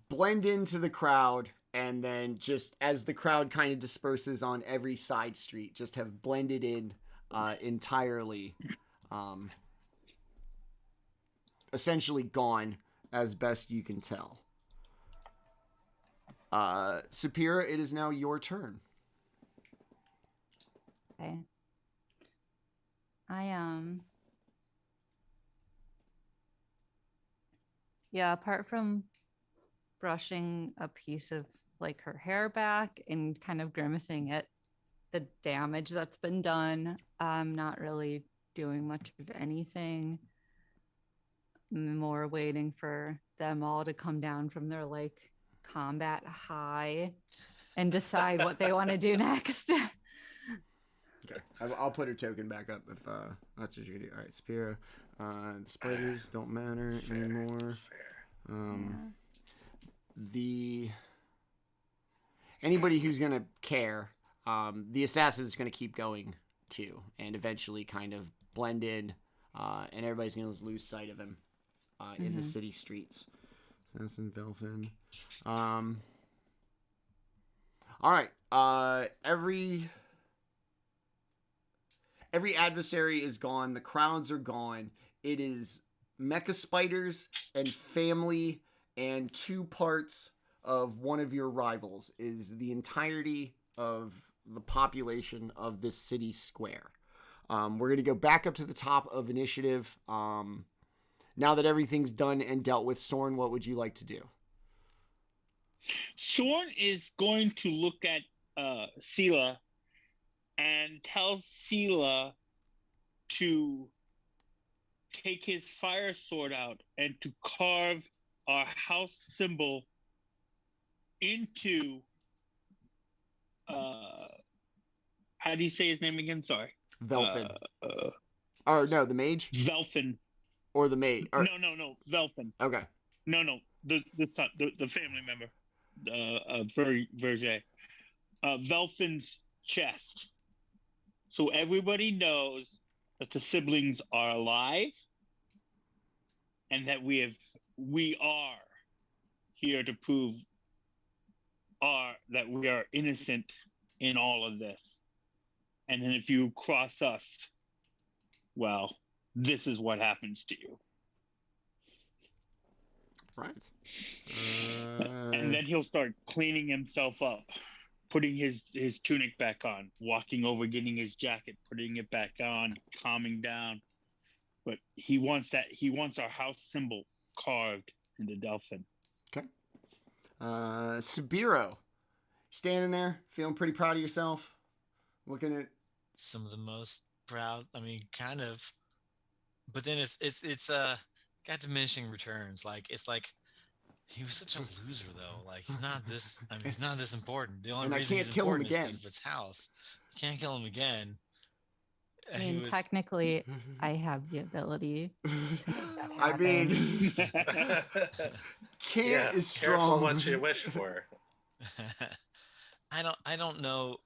blend into the crowd, and then just as the crowd kind of disperses on every side street, just have blended in entirely, essentially gone as best you can tell. Ssapiira, it is now your turn. Okay. Yeah, apart from brushing a piece of like her hair back and kind of grimacing at the damage that's been done, I'm not really doing much of anything. More waiting for them all to come down from their like combat high and decide what they want to do next. Okay, I'll put her token back up if that's what you're gonna do. All right, Ssapiira. The spiders don't matter anymore. The anybody who's gonna care, the assassin's gonna keep going too, and eventually kind of blend in, and everybody's gonna lose sight of him in the city streets. Assassin, Velfin. All right. Every adversary is gone. The crowns are gone. It is mecha spiders and family and 2 parts of one of your rivals is the entirety of the population of this city square. We're going to go back up to the top of initiative. Now that everything's done and dealt with, Sorn, what would you like to do? Sorn is going to look at Silah and tells Silah to take his fire sword out and to carve our house symbol into how do you say his name again? Sorry. Velfin. Or no, the mage? Velfin. Or the mage? Or... No, Velfin. Okay. No, the son, the family member, Verege. Velfin's chest. So everybody knows that the siblings are alive and that we are here to prove that we are innocent in all of this. And then if you cross us, well, this is what happens to you. Right. And then he'll start cleaning himself up, putting his tunic back on, walking over, getting his jacket, putting it back on, calming down. But he wants our house symbol carved in the dolphin. Okay. Sabiiro, standing there, feeling pretty proud of yourself, looking at some of the most proud. I mean, kind of, but then it's got diminishing returns. Like it's like he was such a loser though. Like he's not this. I mean, he's not this important. The only and reason I can't he's kill him important is again. because of his house. You can't kill him again. I mean, technically, I have the ability to make that happen. I mean, can't is strong. Careful what you wish for. I don't know.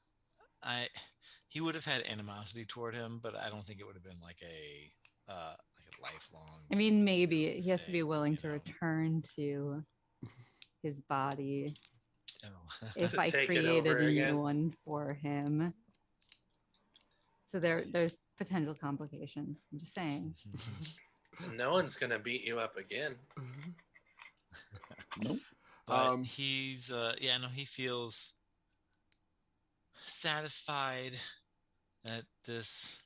He would have had animosity toward him, but I don't think it would have been like a lifelong. I mean, maybe he has to be willing to return to his body if I created a new one for him. So there's potential complications. I'm just saying. No one's gonna beat you up again. Nope. But he's he feels satisfied that this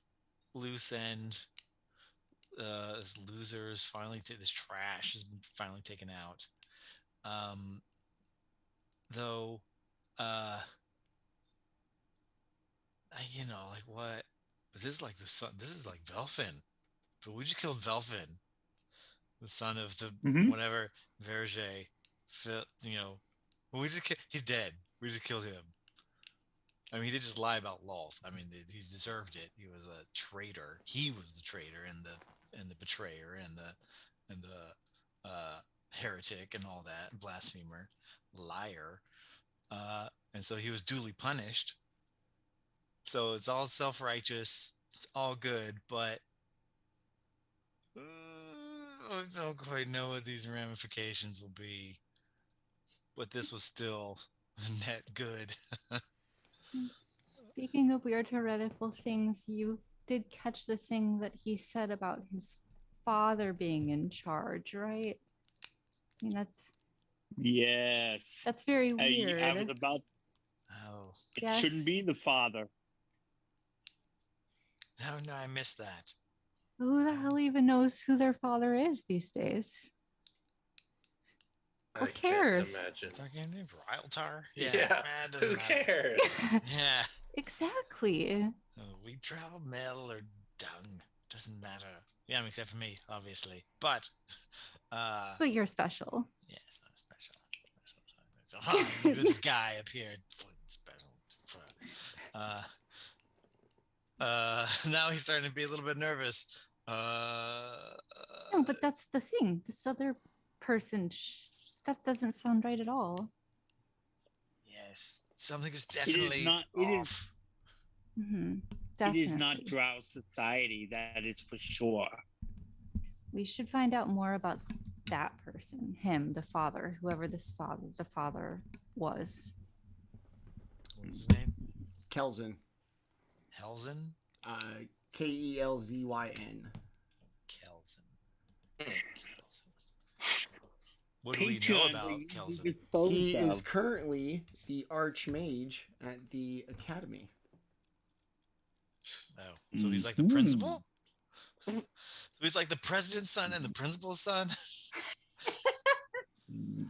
loose end, this losers finally, this trash has been finally taken out. Though, like what? But this is like the son. This is like Velfin. But we just killed Velfin, the son of the whatever Verege. He's dead. We just killed him. I mean, he did just lie about Lolth. I mean, he deserved it. He was a traitor. He was the traitor and the betrayer and the heretic and all that, blasphemer, liar. And so he was duly punished. So it's all self-righteous. It's all good, but I don't quite know what these ramifications will be. But this was still net good. Speaking of weird heretical things, you did catch the thing that he said about his father being in charge, right? I mean, that's very weird. I was about. Oh, it shouldn't be the father. No, I missed that. Who the hell even knows who their father is these days? Who I cares? can't imagine. What's our game name? Ryltar? Yeah. it doesn't Who matter. cares? Yeah. Exactly. We travel metal or dung. Doesn't matter. Yeah, except for me, obviously. But, But you're special. yes, I'm special. So, this guy appeared. Special. Now he's starting to be a little bit nervous. No, but that's the thing. This other person stuff doesn't sound right at all. Yes, something is It definitely is not. It is. off. Mm-hmm. It Definitely. is not Drow society. That is for sure. We should find out more about that person, him, the father, whoever the father was. What's his name? Kelzin. Helzen? Kelzyn. Kelsen. What do we know about Kelsen? He is currently the Archmage at the Academy. Oh, so he's like the principal? So he's like the president's son and the principal's son?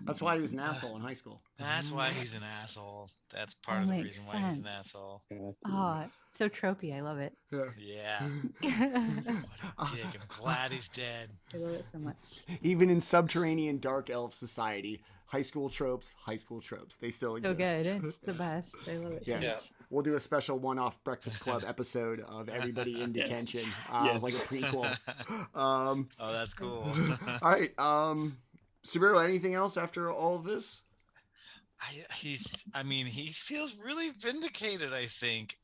That's why he was an asshole in high school. That's why he's an asshole. That's part That of the makes reason why he's an sense. asshole. Oh, so tropey. I love it. Yeah. I What a dick. I'm glad he's dead. love it so much. Even in subterranean dark elf society, high school tropes. They still So exist. good. It's the best. I love it. so Yeah. Yeah. much. We'll do a special one-off Breakfast Club episode of everybody in detention, like a prequel. Oh, that's cool. All right. Sabiiro, anything else after all of this? He feels really vindicated, I think.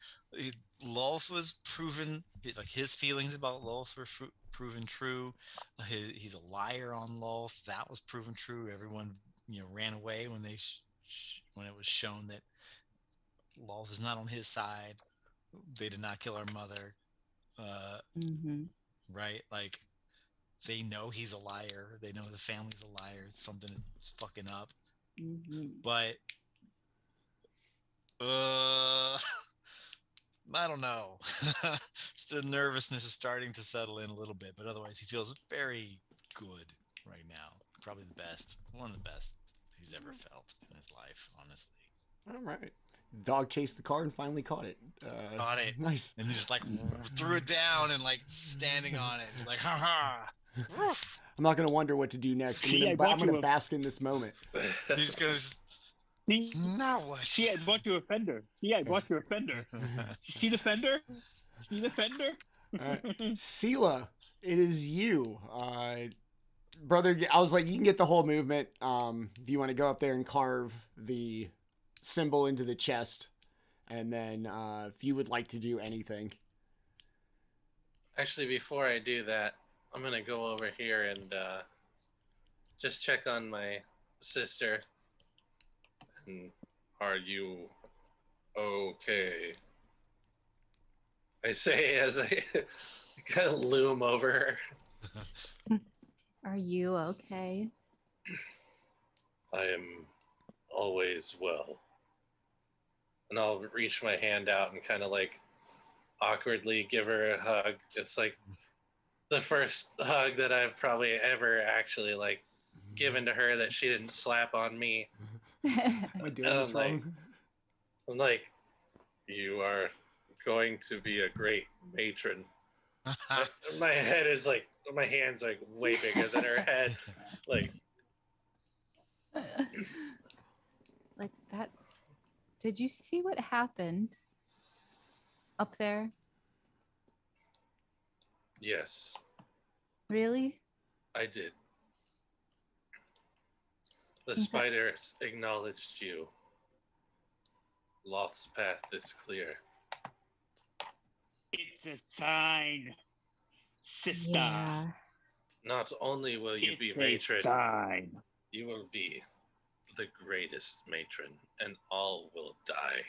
Lolth was proven, like his feelings about Lolth were proven true. He's a liar on Lolth. That was proven true. Everyone, ran away when they when it was shown that Lolth is not on his side. They did not kill our mother. Mm-hmm. Right? Like, they know he's a liar. They know the family's a liar. Something is fucking up. Mm-hmm. But I don't know. Just the nervousness is starting to settle in a little bit, but otherwise he feels very good right now. Probably the best, one of the best he's ever felt in his life, honestly. All right. Dog chased the car and finally caught it. Caught it. Nice. And just like threw it down and like standing on it. Just like, ha ha. Woof. I'm not going to wonder what to do next. See, I I'm bought going to you a- bask in this moment. He's gonna just, See, now what? see, I bought you a fender. See, I bought you a fender. See the fender? See the fender? All right. Silah, it is you. Brother, I was like, you can get the whole movement. If you want to go up there and carve the symbol into the chest. And then if you would like to do anything. Actually, before I do that, I'm gonna go over here and just check on my sister. And are you okay? I say as I kind of loom over her. Are you okay? I am always well. And I'll reach my hand out and kind of like awkwardly give her a hug. It's like the first hug that I've probably ever actually like given to her that she didn't slap on me. Am I doing this like- wrong? I'm like, you are going to be a great matron. My head is like, my hand's like way bigger than her head. Like, It's like that. Did you see what happened up there? yes, Really? I did. The Okay. spiders acknowledged you. Lolth's path is clear. It's a sign, sister. Yeah. Not only will you be It's a matron, sign. you will be the greatest matron, and all will die.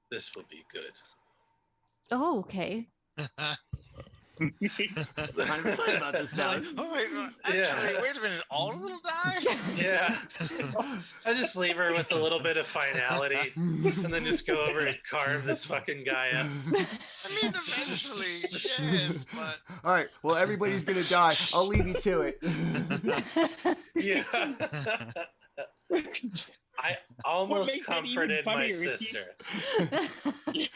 This will be good. Oh, okay. Kind of excited about this now. Like, oh wait, actually, wait a minute, all of them die? Yeah. I just leave her with a little bit of finality and then just go over and carve this fucking guy up. I mean, eventually, yes, but All right. Well, everybody's gonna die. I'll leave you to it. Yeah. I almost makes that even comforted my funnier is he- sister.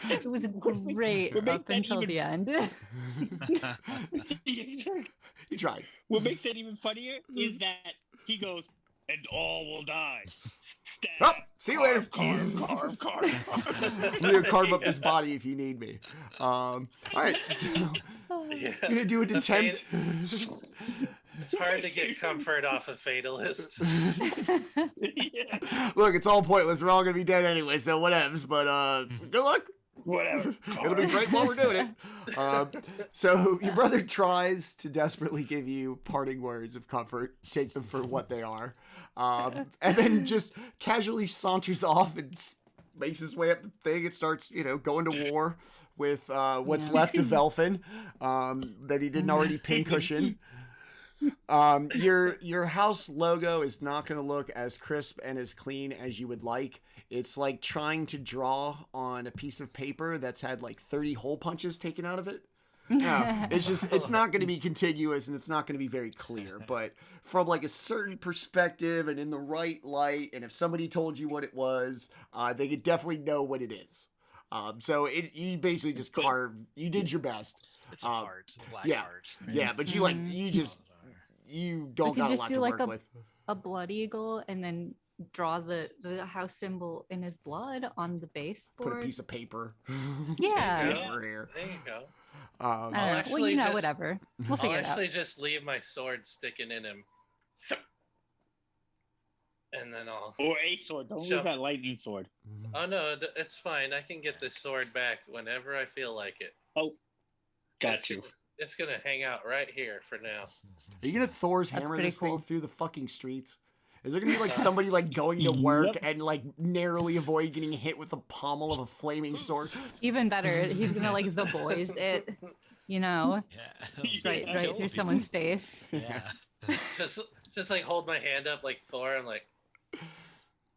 It was great what makes up that until even- the end. You tried. What makes it even funnier is that he goes, and all will die. Stab. Oh, see you later. Carve. I'm gonna carve up this body if you need me. All right. So, Yeah. you're gonna do an attempt. It's hard to get comfort off a fatalist. Yeah. Look, it's all pointless. We're all gonna be dead anyway, so whatevs. But good luck. Whatever. It'll be great while we're doing it. So your brother tries to desperately give you parting words of comfort. Take them for what they are, and then just casually saunters off and makes his way up the thing and starts, going to war with what's left of Velfin that he didn't already pincushion. Your house logo is not going to look as crisp and as clean as you would like. It's like trying to draw on a piece of paper that's had like 30 hole punches taken out of it. No, it's not going to be contiguous and it's not going to be very clear, but from like a certain perspective and in the right light, and if somebody told you what it was, they could definitely know what it is. So you basically just you did your best. it's art, black yeah. art. Yeah, but you don't We can got a just lot do to like work with. a blood eagle and then draw the house symbol in his blood on the Put a baseboard. piece of paper. Yeah. over here. There you go. I don't know. Well, actually just- whatever. We'll I'll figure it out. actually just leave my sword sticking in him. And then I'll... Or a sword. Don't Sure. lose that lightning sword. Oh, no, it's fine. I can get this sword back whenever I feel like it. Oh, got you. It's going to hang out right here for now. Are you gonna Thor's That's hammer pretty this cool. thing through the fucking streets? Is there gonna be like somebody like going to work Yep. and like narrowly avoid getting hit with the pommel of a flaming sword? Even better, he's gonna like the boys it, Yeah. right Yeah. through someone's face. Yeah. Just like hold my hand up like Thor. I'm like,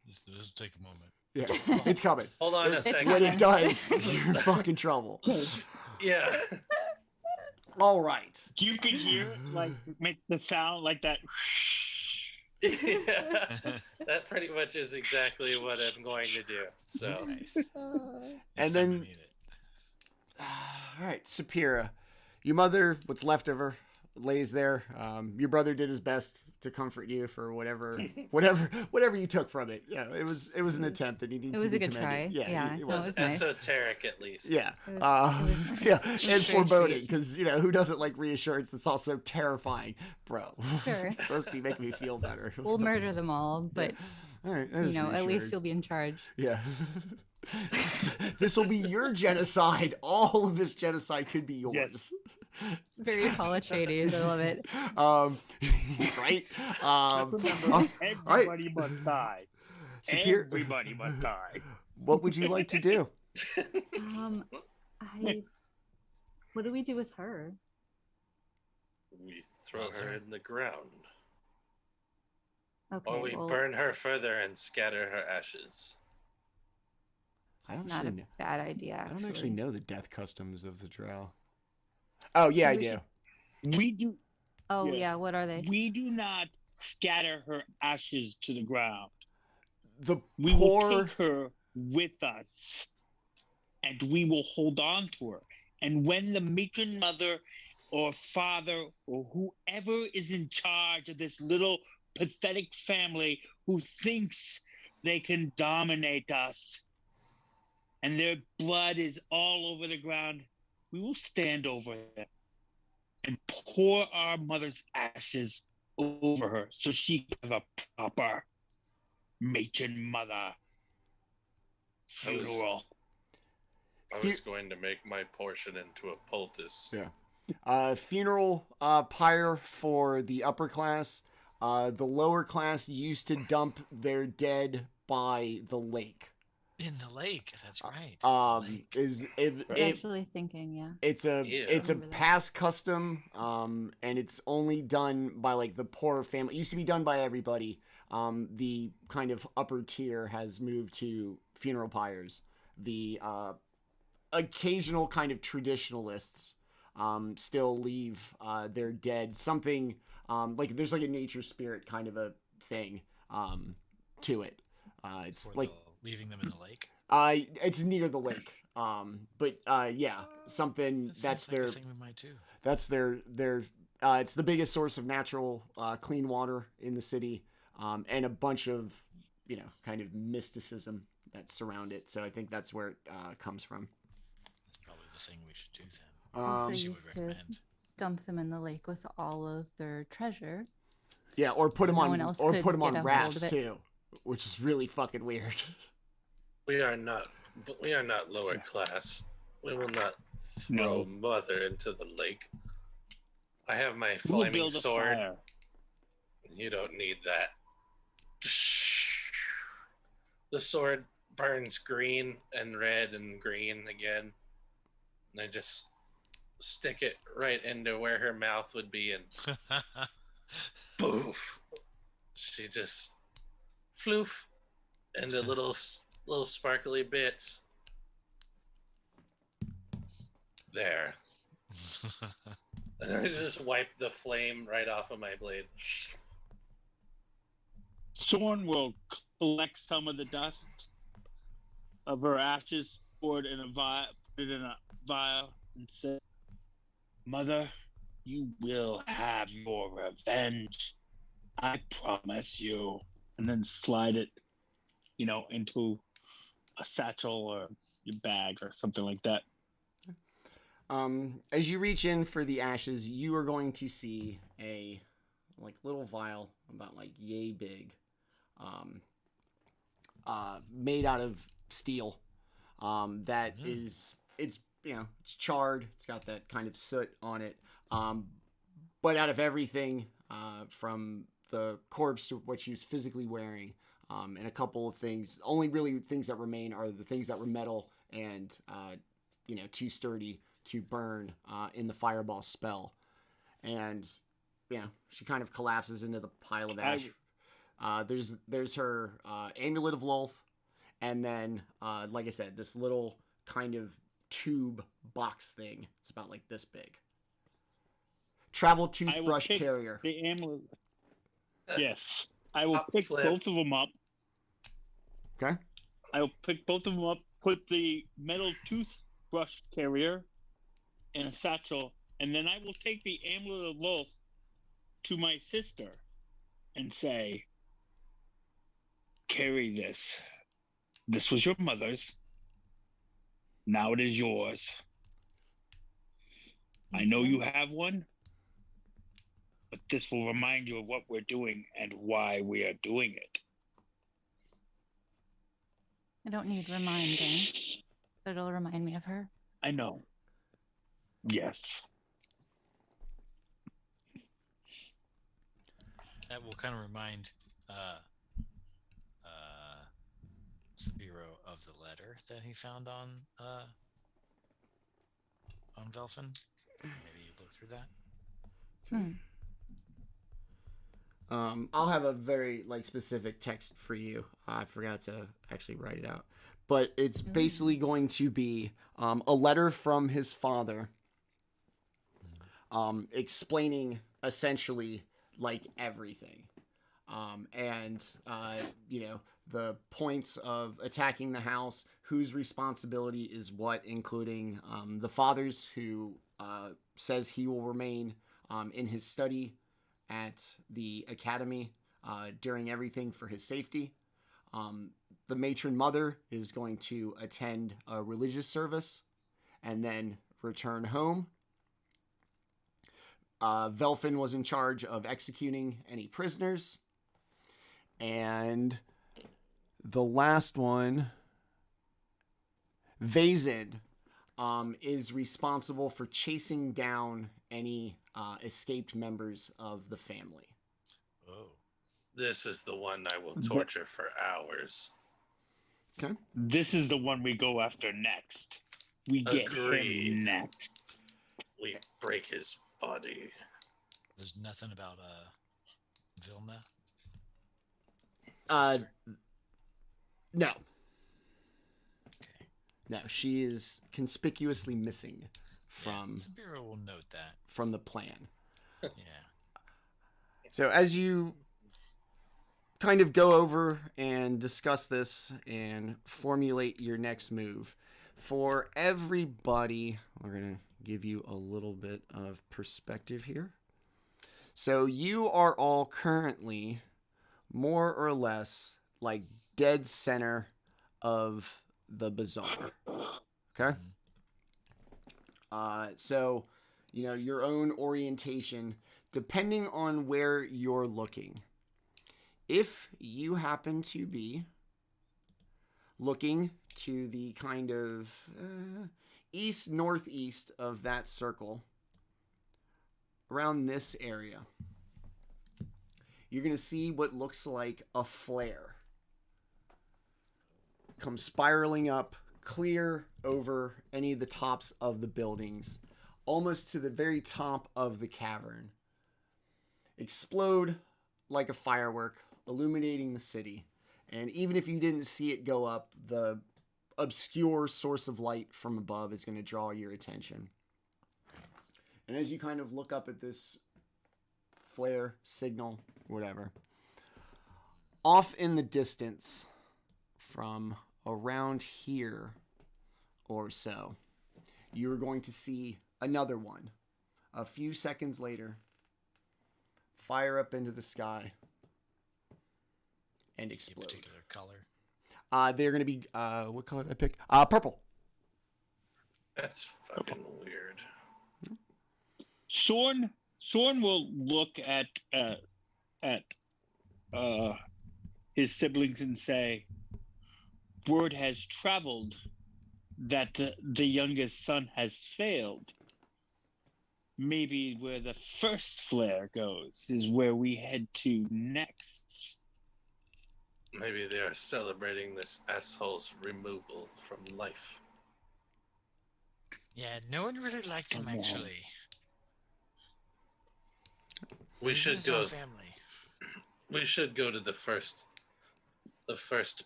This will take a moment. Yeah, it's coming. hold on a It's second. When it coming. does, you're in fucking trouble. Yeah. All right. You can hear it, like make the sound like that. Yeah. That pretty much is exactly what I'm going to do. So Nice. And Next time we then, need it. all right, Ssapiira, your mother, what's left of her, lays there. Your brother did his best to comfort you for whatever you took from it. Yeah, it was an attempt that he needs It was to a be good commended. try. Yeah, it no, was. it was nice. esoteric at least. Yeah. It was nice. Yeah, It was and very foreboding, sweet. because who doesn't like reassurance that's also terrifying, bro? Sure. It's supposed to be making me feel better. We'll murder them all, but All right, that is at least reassuring. you'll be in charge. Yeah. This will be your genocide. All of this genocide could be yours. Very Paula Atreides. I love it. Right? Just remember, everybody must die. Sapir, Everybody must die. what would you like to do? What do we do with her? We throw her in the ground. Okay, Or we well, burn her further and scatter her ashes. I don't not a actually know. bad idea. I don't actually know the death customs of the drow. Oh yeah, I We do. We do. Oh Yeah. yeah, what are they? We do not scatter her ashes to the ground. The We will poor. take her with us, and we will hold on to her. And when the matron mother or father or whoever is in charge of this little pathetic family who thinks they can dominate us, and their blood is all over the ground, we will stand over them and pour our mother's ashes over her so she can have a proper matron mother funeral. I was going to make my portion into a poultice. Yeah. Funeral pyre for the upper class. The lower class used to dump their dead by the lake. In the lake. That's right. The lake. is I was actually thinking, yeah. it's a Yeah. it's a Remember that. past custom, and it's only done by like the poor family. It used to be done by everybody. The kind of upper tier has moved to funeral pyres. The occasional kind of traditionalists still leave their dead something, like there's like a nature spirit kind of a thing to it. It's For like leaving them in the lake. it's near the lake. But yeah, something That that's seems like their a thing we might do. that's their it's the biggest source of natural clean water in the city, and a bunch of kind of mysticism that surround it. So I think that's where it comes from. That's probably the thing we should do then. Also She would used to recommend. dump them in the lake with all of their treasure. Yeah, or put them No on one else or could put them get on a hold rafts of it. too, which is really fucking weird. We are not lower class. We will not throw No. mother into the lake. I have my We'll flaming build a sword. fire. You don't need that. The sword burns green and red and green again. And I just stick it right into where her mouth would be, and poof. She just floof into little sparkly bits. There. And I just wipe the flame right off of my blade. Sorn will collect some of the dust of her ashes, pour it in a vial, put it in a vial, and say, "Mother, you will have your revenge. I promise you." And then slide it, into a satchel or your bag or something like that. As you reach in for the ashes, you are going to see a little vial about yay big, made out of steel. That is it's charred. It's got that kind of soot on it. But out of everything, from the corpse to what she was physically wearing, and a couple of things, only really things that remain are the things that were metal and too sturdy to burn in the fireball spell. And she kind of collapses into the pile of ash. There's her amulet of Lolth, and then like I said, this little kind of tube box thing. It's about like this big. Travel toothbrush pick carrier. The amulet. Yes, I will Up pick flip. both of them up. Okay. I will pick both of them up, put the metal toothbrush carrier in a satchel, and then I will take the amulet of Lolth to my sister and say, "Carry this. This was your mother's. Now it is yours. I know you have one, but this will remind you of what we're doing and why we are doing it." I don't need reminding. It'll remind me of her. I know. Yes. That will kind of remind Sabiiro of the letter that he found on Velfen. Maybe you look through that. I'll have a very specific text for you. I forgot to actually write it out, but it's basically going to be a letter from his father, explaining essentially everything, and the points of attacking the house, whose responsibility is what, including the father's, who says he will remain in his study at the academy during everything for his safety. The matron mother is going to attend a religious service and then return home. Velfen was in charge of executing any prisoners. And the last one, Vezin, is responsible for chasing down any escaped members of the family. Oh. This is the one I will torture for hours. Okay. This is the one we go after next. We get Agreed. him next. We break his body. There's nothing about Vilna. Uh, Sister? No. Okay. No, she is conspicuously missing from Sabiiro will note that. from the plan. Yeah. So as you kind of go over and discuss this and formulate your next move, for everybody, we're going to give you a little bit of perspective here. So you are all currently more or less like dead center of the bazaar. Okay? So, you know, your own orientation, depending on where you're looking. If you happen to be looking to the kind of east-northeast of that circle, around this area, you're going to see what looks like a flare come spiraling up, clear over any of the tops of the buildings, almost to the very top of the cavern. Explode like a firework, illuminating the city. And even if you didn't see it go up, the obscure source of light from above is going to draw your attention. And as you kind of look up at this flare, signal, whatever, off in the distance from around here or so, you're going to see another one. A few seconds later, fire up into the sky and A explode. particular color. They're going to be, what color did I pick? Purple. That's fucking weird. Sorn will look at his siblings and say, "Word has traveled that the youngest son has failed. Maybe where the first flare goes is where we head to next." Maybe they are celebrating this asshole's removal from life. Yeah, no one really liked him Oh, man. actually. We Even should his own go. family. We should go to the first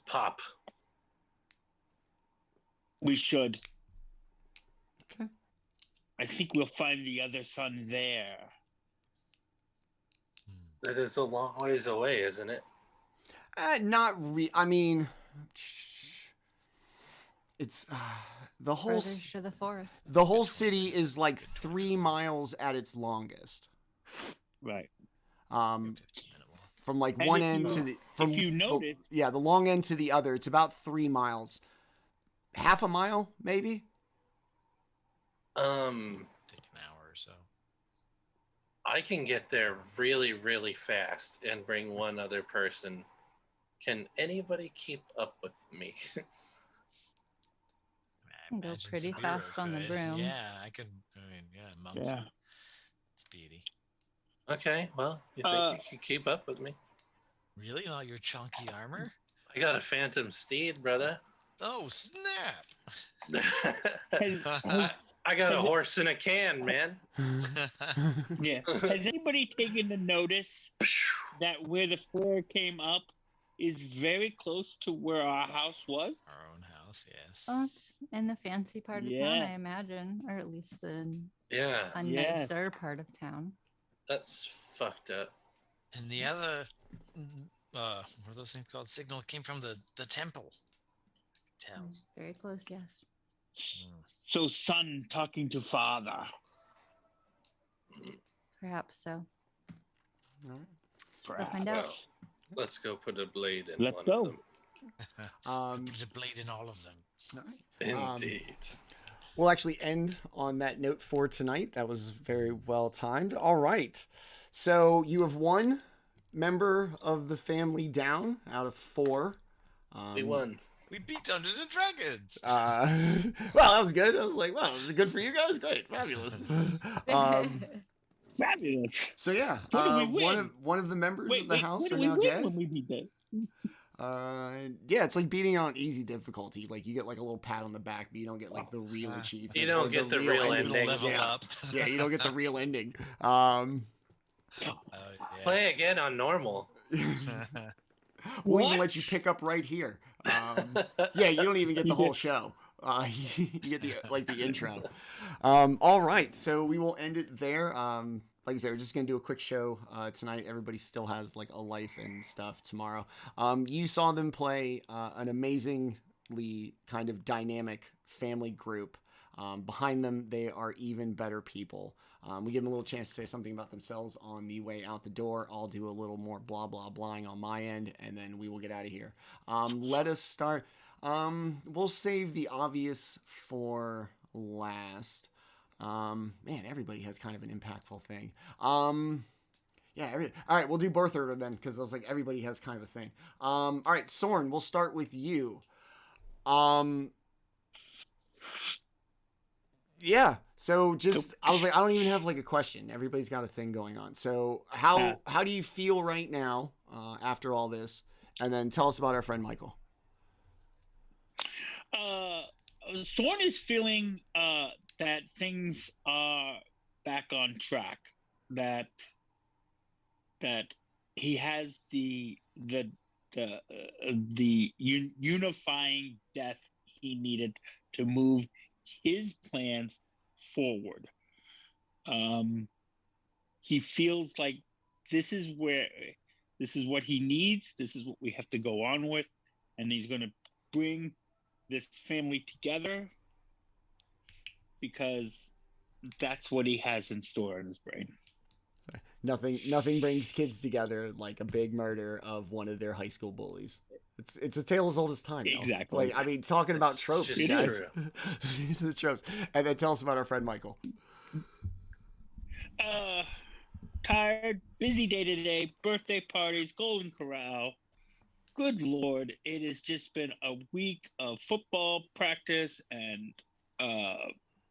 pop. We should. Okay. I think we'll find the other son there. That is a long ways away, isn't it? I mean, it's the whole Further to the forest. the whole city is like 3 miles at its longest. Right. 15-minute walk. From like And one if end you- to the from you the- notice- yeah, the long end to the other. It's about 3 miles. Half a mile, maybe. Take an hour or so. I can get there really, really fast and bring one other person. Can anybody keep up with me? I Can go imagine pretty Sabiiro fast on the could. broom. Yeah, I could. I mean, yeah, monks Yeah. are speedy. Okay, well, you think you can keep up with me? Really? All your chunky armor? I got a phantom steed, brother. Oh snap! I got a horse in a can, man. Yeah. Has anybody taken to notice that where the flare came up is very close to where our house was? Our own house, yes. Well, it's in the fancy part of town, Yeah. I imagine, or at least the Yeah, a Yeah. nicer part of town. that's fucked up. And the other, what are those things called? Signal came from the temple. Tell. Very close, yes. So son talking to father. Perhaps so. All right. find out. Well, let's go put a blade in Let's one go. of them. Put a blade in all of them. All right. Indeed. We'll actually end on that note for tonight. That was very well timed. All right. So you have one member of the family down out of 4. We won. We beat Dungeons and Dragons. Well, that was good. I was like, wow, was it good for you guys? Great. Fabulous. Fabulous. So yeah, What did we win? one of the members of the house what are did we now win dead. when we beat that? Yeah, it's like beating on easy difficulty. Like you get like a little pat on the back, but you don't get like the real achievement. You don't or get the real ending. ending. Level Yeah. up. Yeah, you don't get the real ending. Yeah. Play again on normal. We'll even What? let you pick up right here. Yeah, you don't even get the whole show. You get the intro. All right, so we will end it there. Like I said, we're just gonna do a quick show tonight. Everybody still has like a life and stuff tomorrow. You saw them play an amazingly kind of dynamic family group. Behind them, they are even better people. We give them a little chance to say something about themselves on the way out the door. I'll do a little more blah, blah, blahing on my end, and then we will get out of here. Let us start. We'll save the obvious for last. Man, everybody has kind of an impactful thing. Yeah, all right, we'll do birth order then, because I was like, everybody has kind of a thing. All right, Sorn, we'll start with you. Yeah. So just, I was like, I don't even have like a question. Everybody's got a thing going on. So how do you feel right now after all this? And then tell us about our friend Michael. Sorn is feeling that things are back on track. That he has the unifying death he needed to move his plans forward. He feels like this is what he needs. This is what we have to go on with, and he's going to bring this family together because that's what he has in store in his brain. Nothing brings kids together like a big murder of one of their high school bullies. It's a tale as old as time. Though. Exactly. Like, I mean, talking about tropes, just guys. true. These are the tropes. And then tell us about our friend Michael. Tired, busy day today, birthday parties, Golden Corral. Good Lord, it has just been a week of football practice and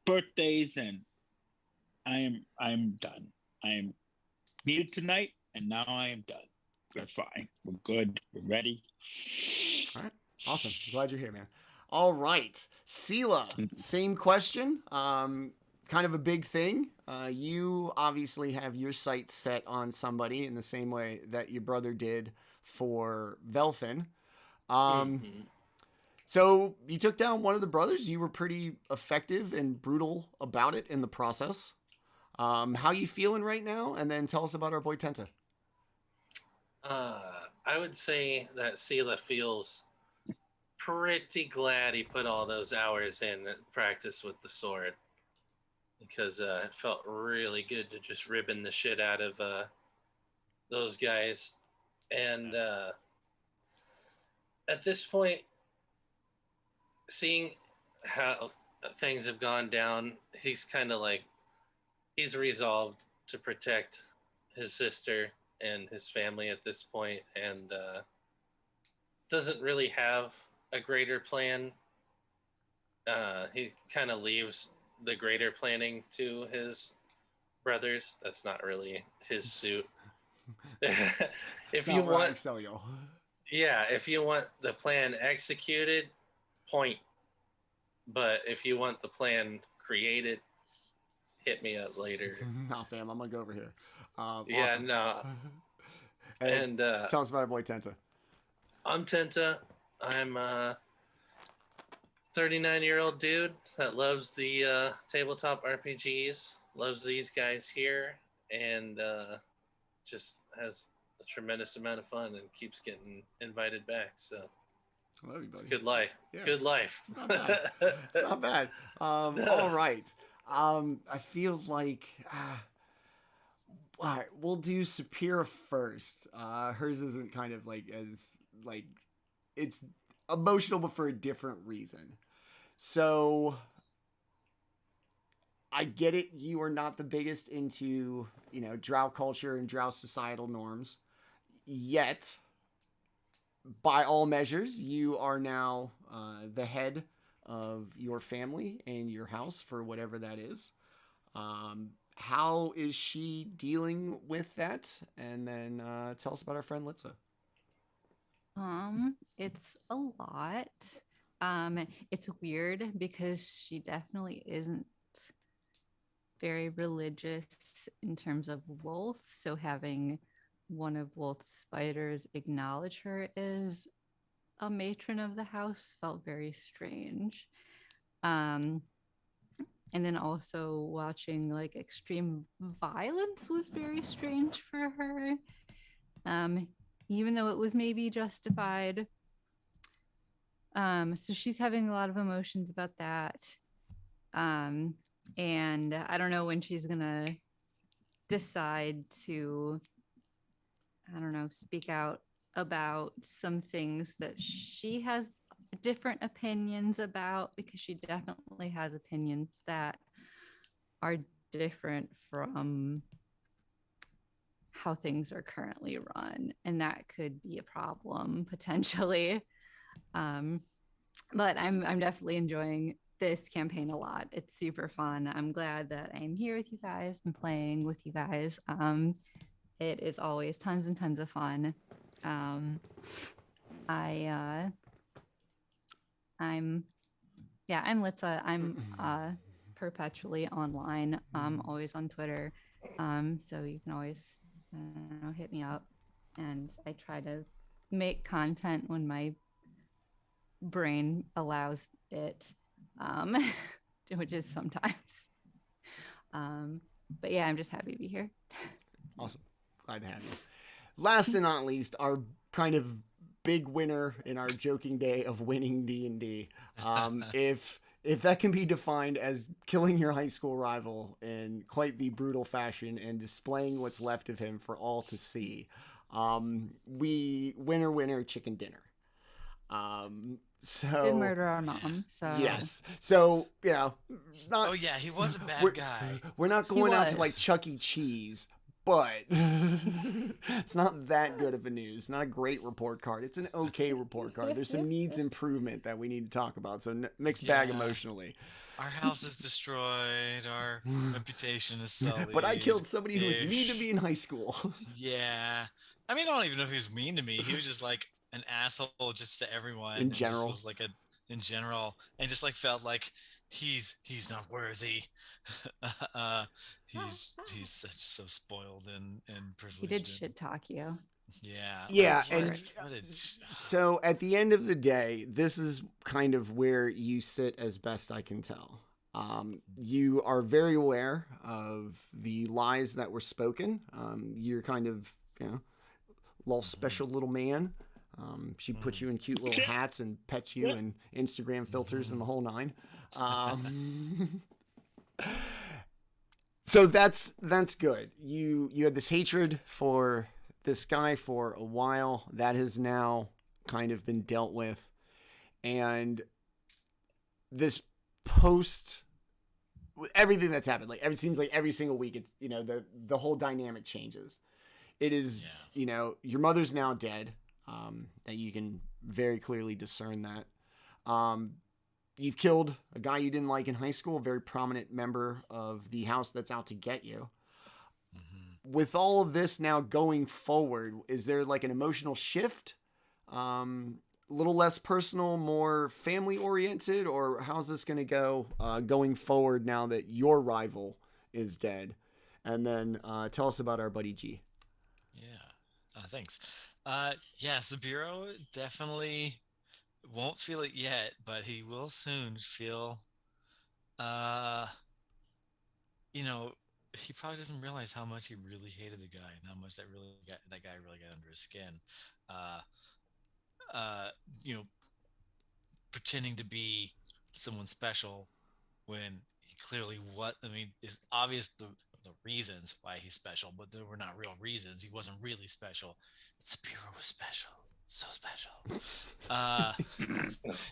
birthdays, and I'm done. I am needed tonight, and now I am done. We're fine. We're good. We're ready. All right. Awesome. Glad you're here, man. All right. Silah, same question. Kind of a big thing. You obviously have your sights set on somebody in the same way that your brother did for Velfin. So you took down one of the brothers. You were pretty effective and brutal about it in the process. How you feeling right now? And then tell us about our boy Tenta. I would say that Silah feels pretty glad he put all those hours in practice with the sword, because it felt really good to just ribbon the shit out of those guys. And at this point, seeing how things have gone down, he's kind of like, he's resolved to protect his sister and his family at this point, and doesn't really have a greater plan. He kind of leaves the greater planning to his brothers. That's not really his suit. If you want, if you want the plan executed, point. But if you want the plan created, hit me up later. Nah, fam, I'm gonna go over here. Yeah, Awesome. no. And tell us about our boy Tenta. I'm Tenta. I'm a 39-year-old dude that loves the tabletop RPGs, loves these guys here, and just has a tremendous amount of fun and keeps getting invited back. So I love you, buddy. it's good life. Yeah. Good life. Not bad. It's not bad. All right. I feel like all right, we'll do Ssapiira first. Hers isn't kind of like as like, it's emotional, but for a different reason. So I get it. You are not the biggest into, drow culture and drow societal norms. Yet, by all measures, you are now the head of your family and your house for whatever that is. How is she dealing with that? And then tell us about our friend Litza. It's a lot. It's weird because she definitely isn't very religious in terms of Lolth. So having one of Lolth's spiders acknowledge her as a matron of the house felt very strange. And then also watching like extreme violence was very strange for her. Even though it was maybe justified. So she's having a lot of emotions about that. And I don't know when she's gonna decide to, I don't know, speak out about some things that she has different opinions about, because she definitely has opinions that are different from how things are currently run, and that could be a problem potentially. But I'm definitely enjoying this campaign a lot. It's super fun. I'm glad that I'm here with you guys and playing with you guys. It is always tons and tons of fun. I'm Litza. I'm perpetually online. Always on Twitter. So you can always hit me up, and I try to make content when my brain allows it, which is sometimes. But yeah, I'm just happy to be here. Awesome. Glad to have you. Last and not least, our kind of big winner in our joking day of winning D&D. If that can be defined as killing your high school rival in quite the brutal fashion and displaying what's left of him for all to see, we winner chicken dinner. So Did murder our mom. So yes. So not. Oh yeah, he was a bad guy. We're not going out to like Chuck E. Cheese, but it's not that good of a news. It's not a great report card. It's an okay report card. There's some needs improvement that we need to talk about. So mixed bag emotionally. Our house is destroyed. Our reputation is sullied. But I killed somebody who was mean to me in high school. Yeah. I mean, I don't even know if he was mean to me. He was just like an asshole just to everyone. In general. Just was like in general. And just like felt like he's not worthy. He's such so spoiled and privileged. He did shit talk you. Yeah, and so at the end of the day, this is kind of where you sit as best I can tell. You are very aware of the lies that were spoken. You're kind of, little special little man. She puts you in cute little hats and pets you and Instagram filters and the whole nine. So that's good. You had this hatred for this guy for a while. That has now kind of been dealt with. And this post, everything that's happened, like it seems like every single week, it's, the whole dynamic changes. It is, your mother's now dead. That you can very clearly discern that. You've killed a guy you didn't like in high school, a very prominent member of the house that's out to get you. Mm-hmm. With all of this now going forward, is there like an emotional shift? A little less personal, more family oriented, or how's this going to go going forward now that your rival is dead? And then tell us about our buddy G. Yeah, thanks. Sabiiro definitely won't feel it yet, but he will soon feel, he probably doesn't realize how much he really hated the guy and how much that guy really got under his skin. Pretending to be someone special when he clearly it's obvious the reasons why he's special, but they were not real reasons. He wasn't really special. Ssapiira was special. So special.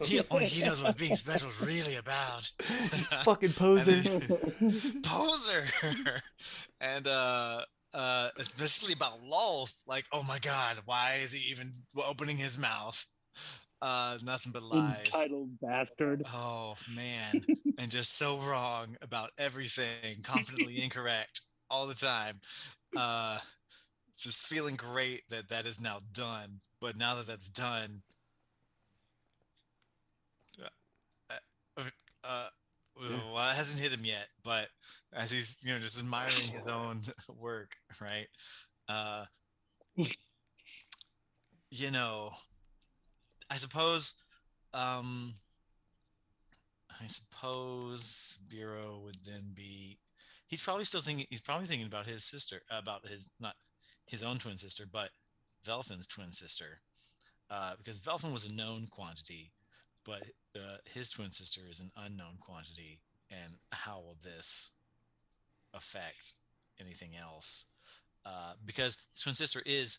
He knows what being special is really about. Fucking poser. Poser. And especially about Lolth. Like, oh my god, why is he even opening his mouth? Nothing but lies. Entitled bastard. Oh man. And just so wrong about everything, confidently incorrect all the time. Just feeling great that is now done. but now that that's done, well, it hasn't hit him yet, but as he's just admiring his own work, right? I suppose Sabiiro would then be. He's probably thinking about his sister, about his not his own twin sister, but Velfin's twin sister, because Velfin was a known quantity, but his twin sister is an unknown quantity. And how will this affect anything else? Because his twin sister is,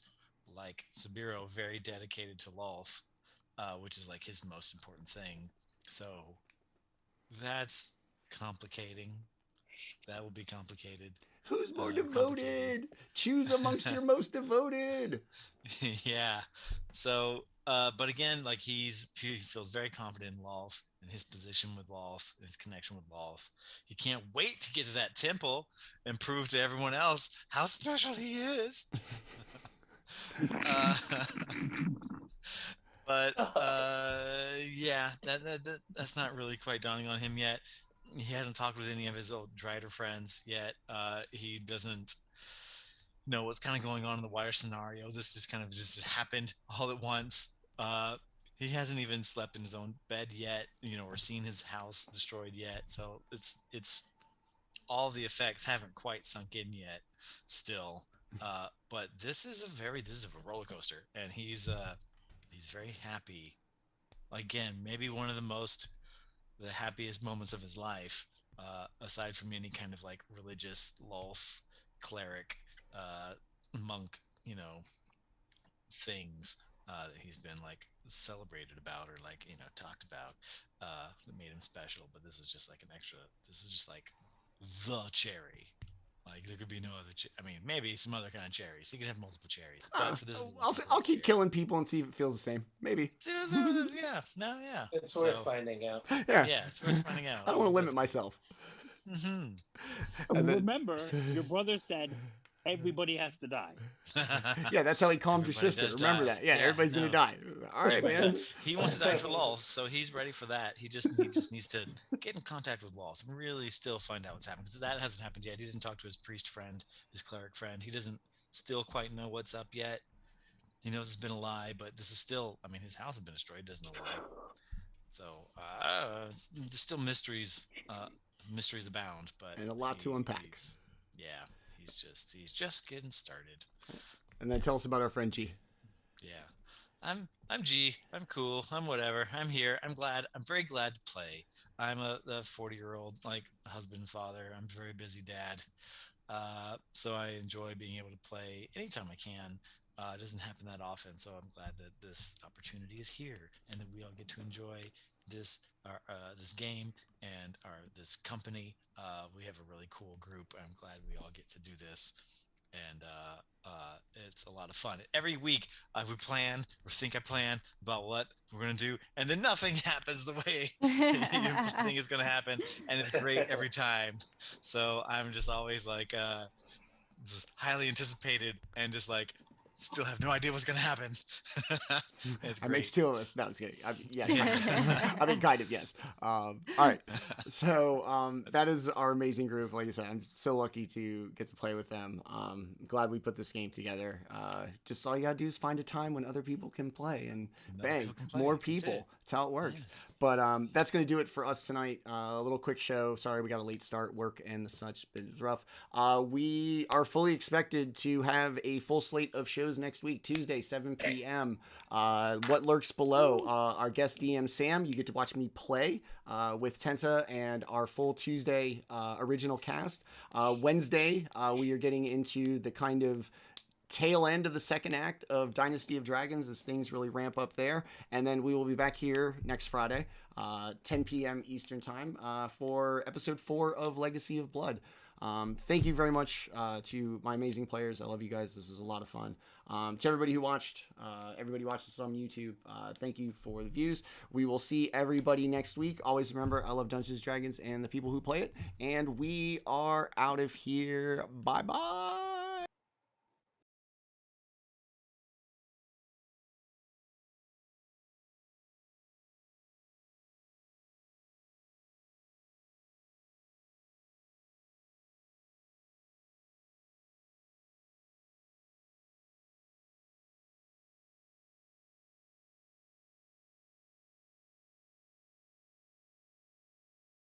like Sabiiro, very dedicated to Lolth, which is like his most important thing. So that's complicating. That will be complicated. Who's more devoted? Choose amongst your most devoted. Yeah. So, but again, like he feels very confident in Lolth and his position with Lolth, his connection with Lolth. He can't wait to get to that temple and prove to everyone else how special he is. But yeah, that's not really quite dawning on him yet. He hasn't talked with any of his old Drider friends yet. He doesn't know what's kind of going on in the wider scenario. This just happened all at once. He hasn't even slept in his own bed yet, or seen his house destroyed yet. So it's all the effects haven't quite sunk in yet still. But this is a roller coaster, and he's very happy. Again, maybe one of the happiest moments of his life, aside from any kind of like religious Lolth cleric monk things that he's been like celebrated about, or like talked about, that made him special. But this is just like this is just like the cherry. Like there could be no other. I mean, maybe some other kind of cherries. He could have multiple cherries. But for this, I'll keep killing people and see if it feels the same. Maybe. Yeah. No. Yeah. It's worth finding out. Yeah. It's worth finding out. I don't want to limit myself. Mm-hmm. And then- Remember, your brother said everybody has to die. Yeah, that's how he calmed your Everybody sister. does Remember die. that. Yeah, Yeah, everybody's gonna no. die. All right, man. He wants to die for Lolth, so he's ready for that. He just needs to get in contact with Lolth and really still find out what's happening, because that hasn't happened yet. He didn't talk to his priest friend, his cleric friend. He doesn't still quite know what's up yet. He knows it's been a lie, but this is still. I mean, his house has been destroyed. Doesn't know why. So there's still mysteries. Mysteries abound, but And a lot to unpack. He's just getting started. And then tell us about our friend G. Yeah. I'm G. I'm cool. I'm whatever. I'm here. I'm very glad to play. I'm the 40-year-old like husband and father. I'm a very busy dad. So I enjoy being able to play anytime I can. It doesn't happen that often, so I'm glad that this opportunity is here and that we all get to enjoy this game and this company. We have a really cool group. I'm glad we all get to do this, and it's a lot of fun. Every week we plan or think I plan about what we're gonna do, and then nothing happens the way you think is gonna happen, and it's great every time. So I'm just always like just highly anticipated and just like still have no idea what's gonna happen. It's That great. makes two of us. No, I'm just kidding. I mean, kind of, yes. All right. So that is our amazing group. Like I said, I'm so lucky to get to play with them. Glad we put this game together. Just all you gotta do is find a time when other people can play, and bang, more people. That's how it works. Yes. But that's gonna do it for us tonight. A little quick show. Sorry we got a late start, work and such, but it was rough. We are fully expected to have a full slate of shows next week, Tuesday, 7 p.m. What Lurks Below. Our guest DM Sam, you get to watch me play with Tenta and our full Tuesday original cast. Wednesday, we are getting into the kind of tail end of the second act of Dynasty of Dragons as things really ramp up there. And then we will be back here next Friday, 10 p.m. Eastern Time, for episode 4 of Legacy of Blood. Thank you very much to my amazing players. I love you guys. This is a lot of fun. To everybody who watched, everybody watched this on YouTube, thank you for the views. We will see everybody next week. Always remember, I love Dungeons & Dragons and the people who play it. And we are out of here. Bye-bye.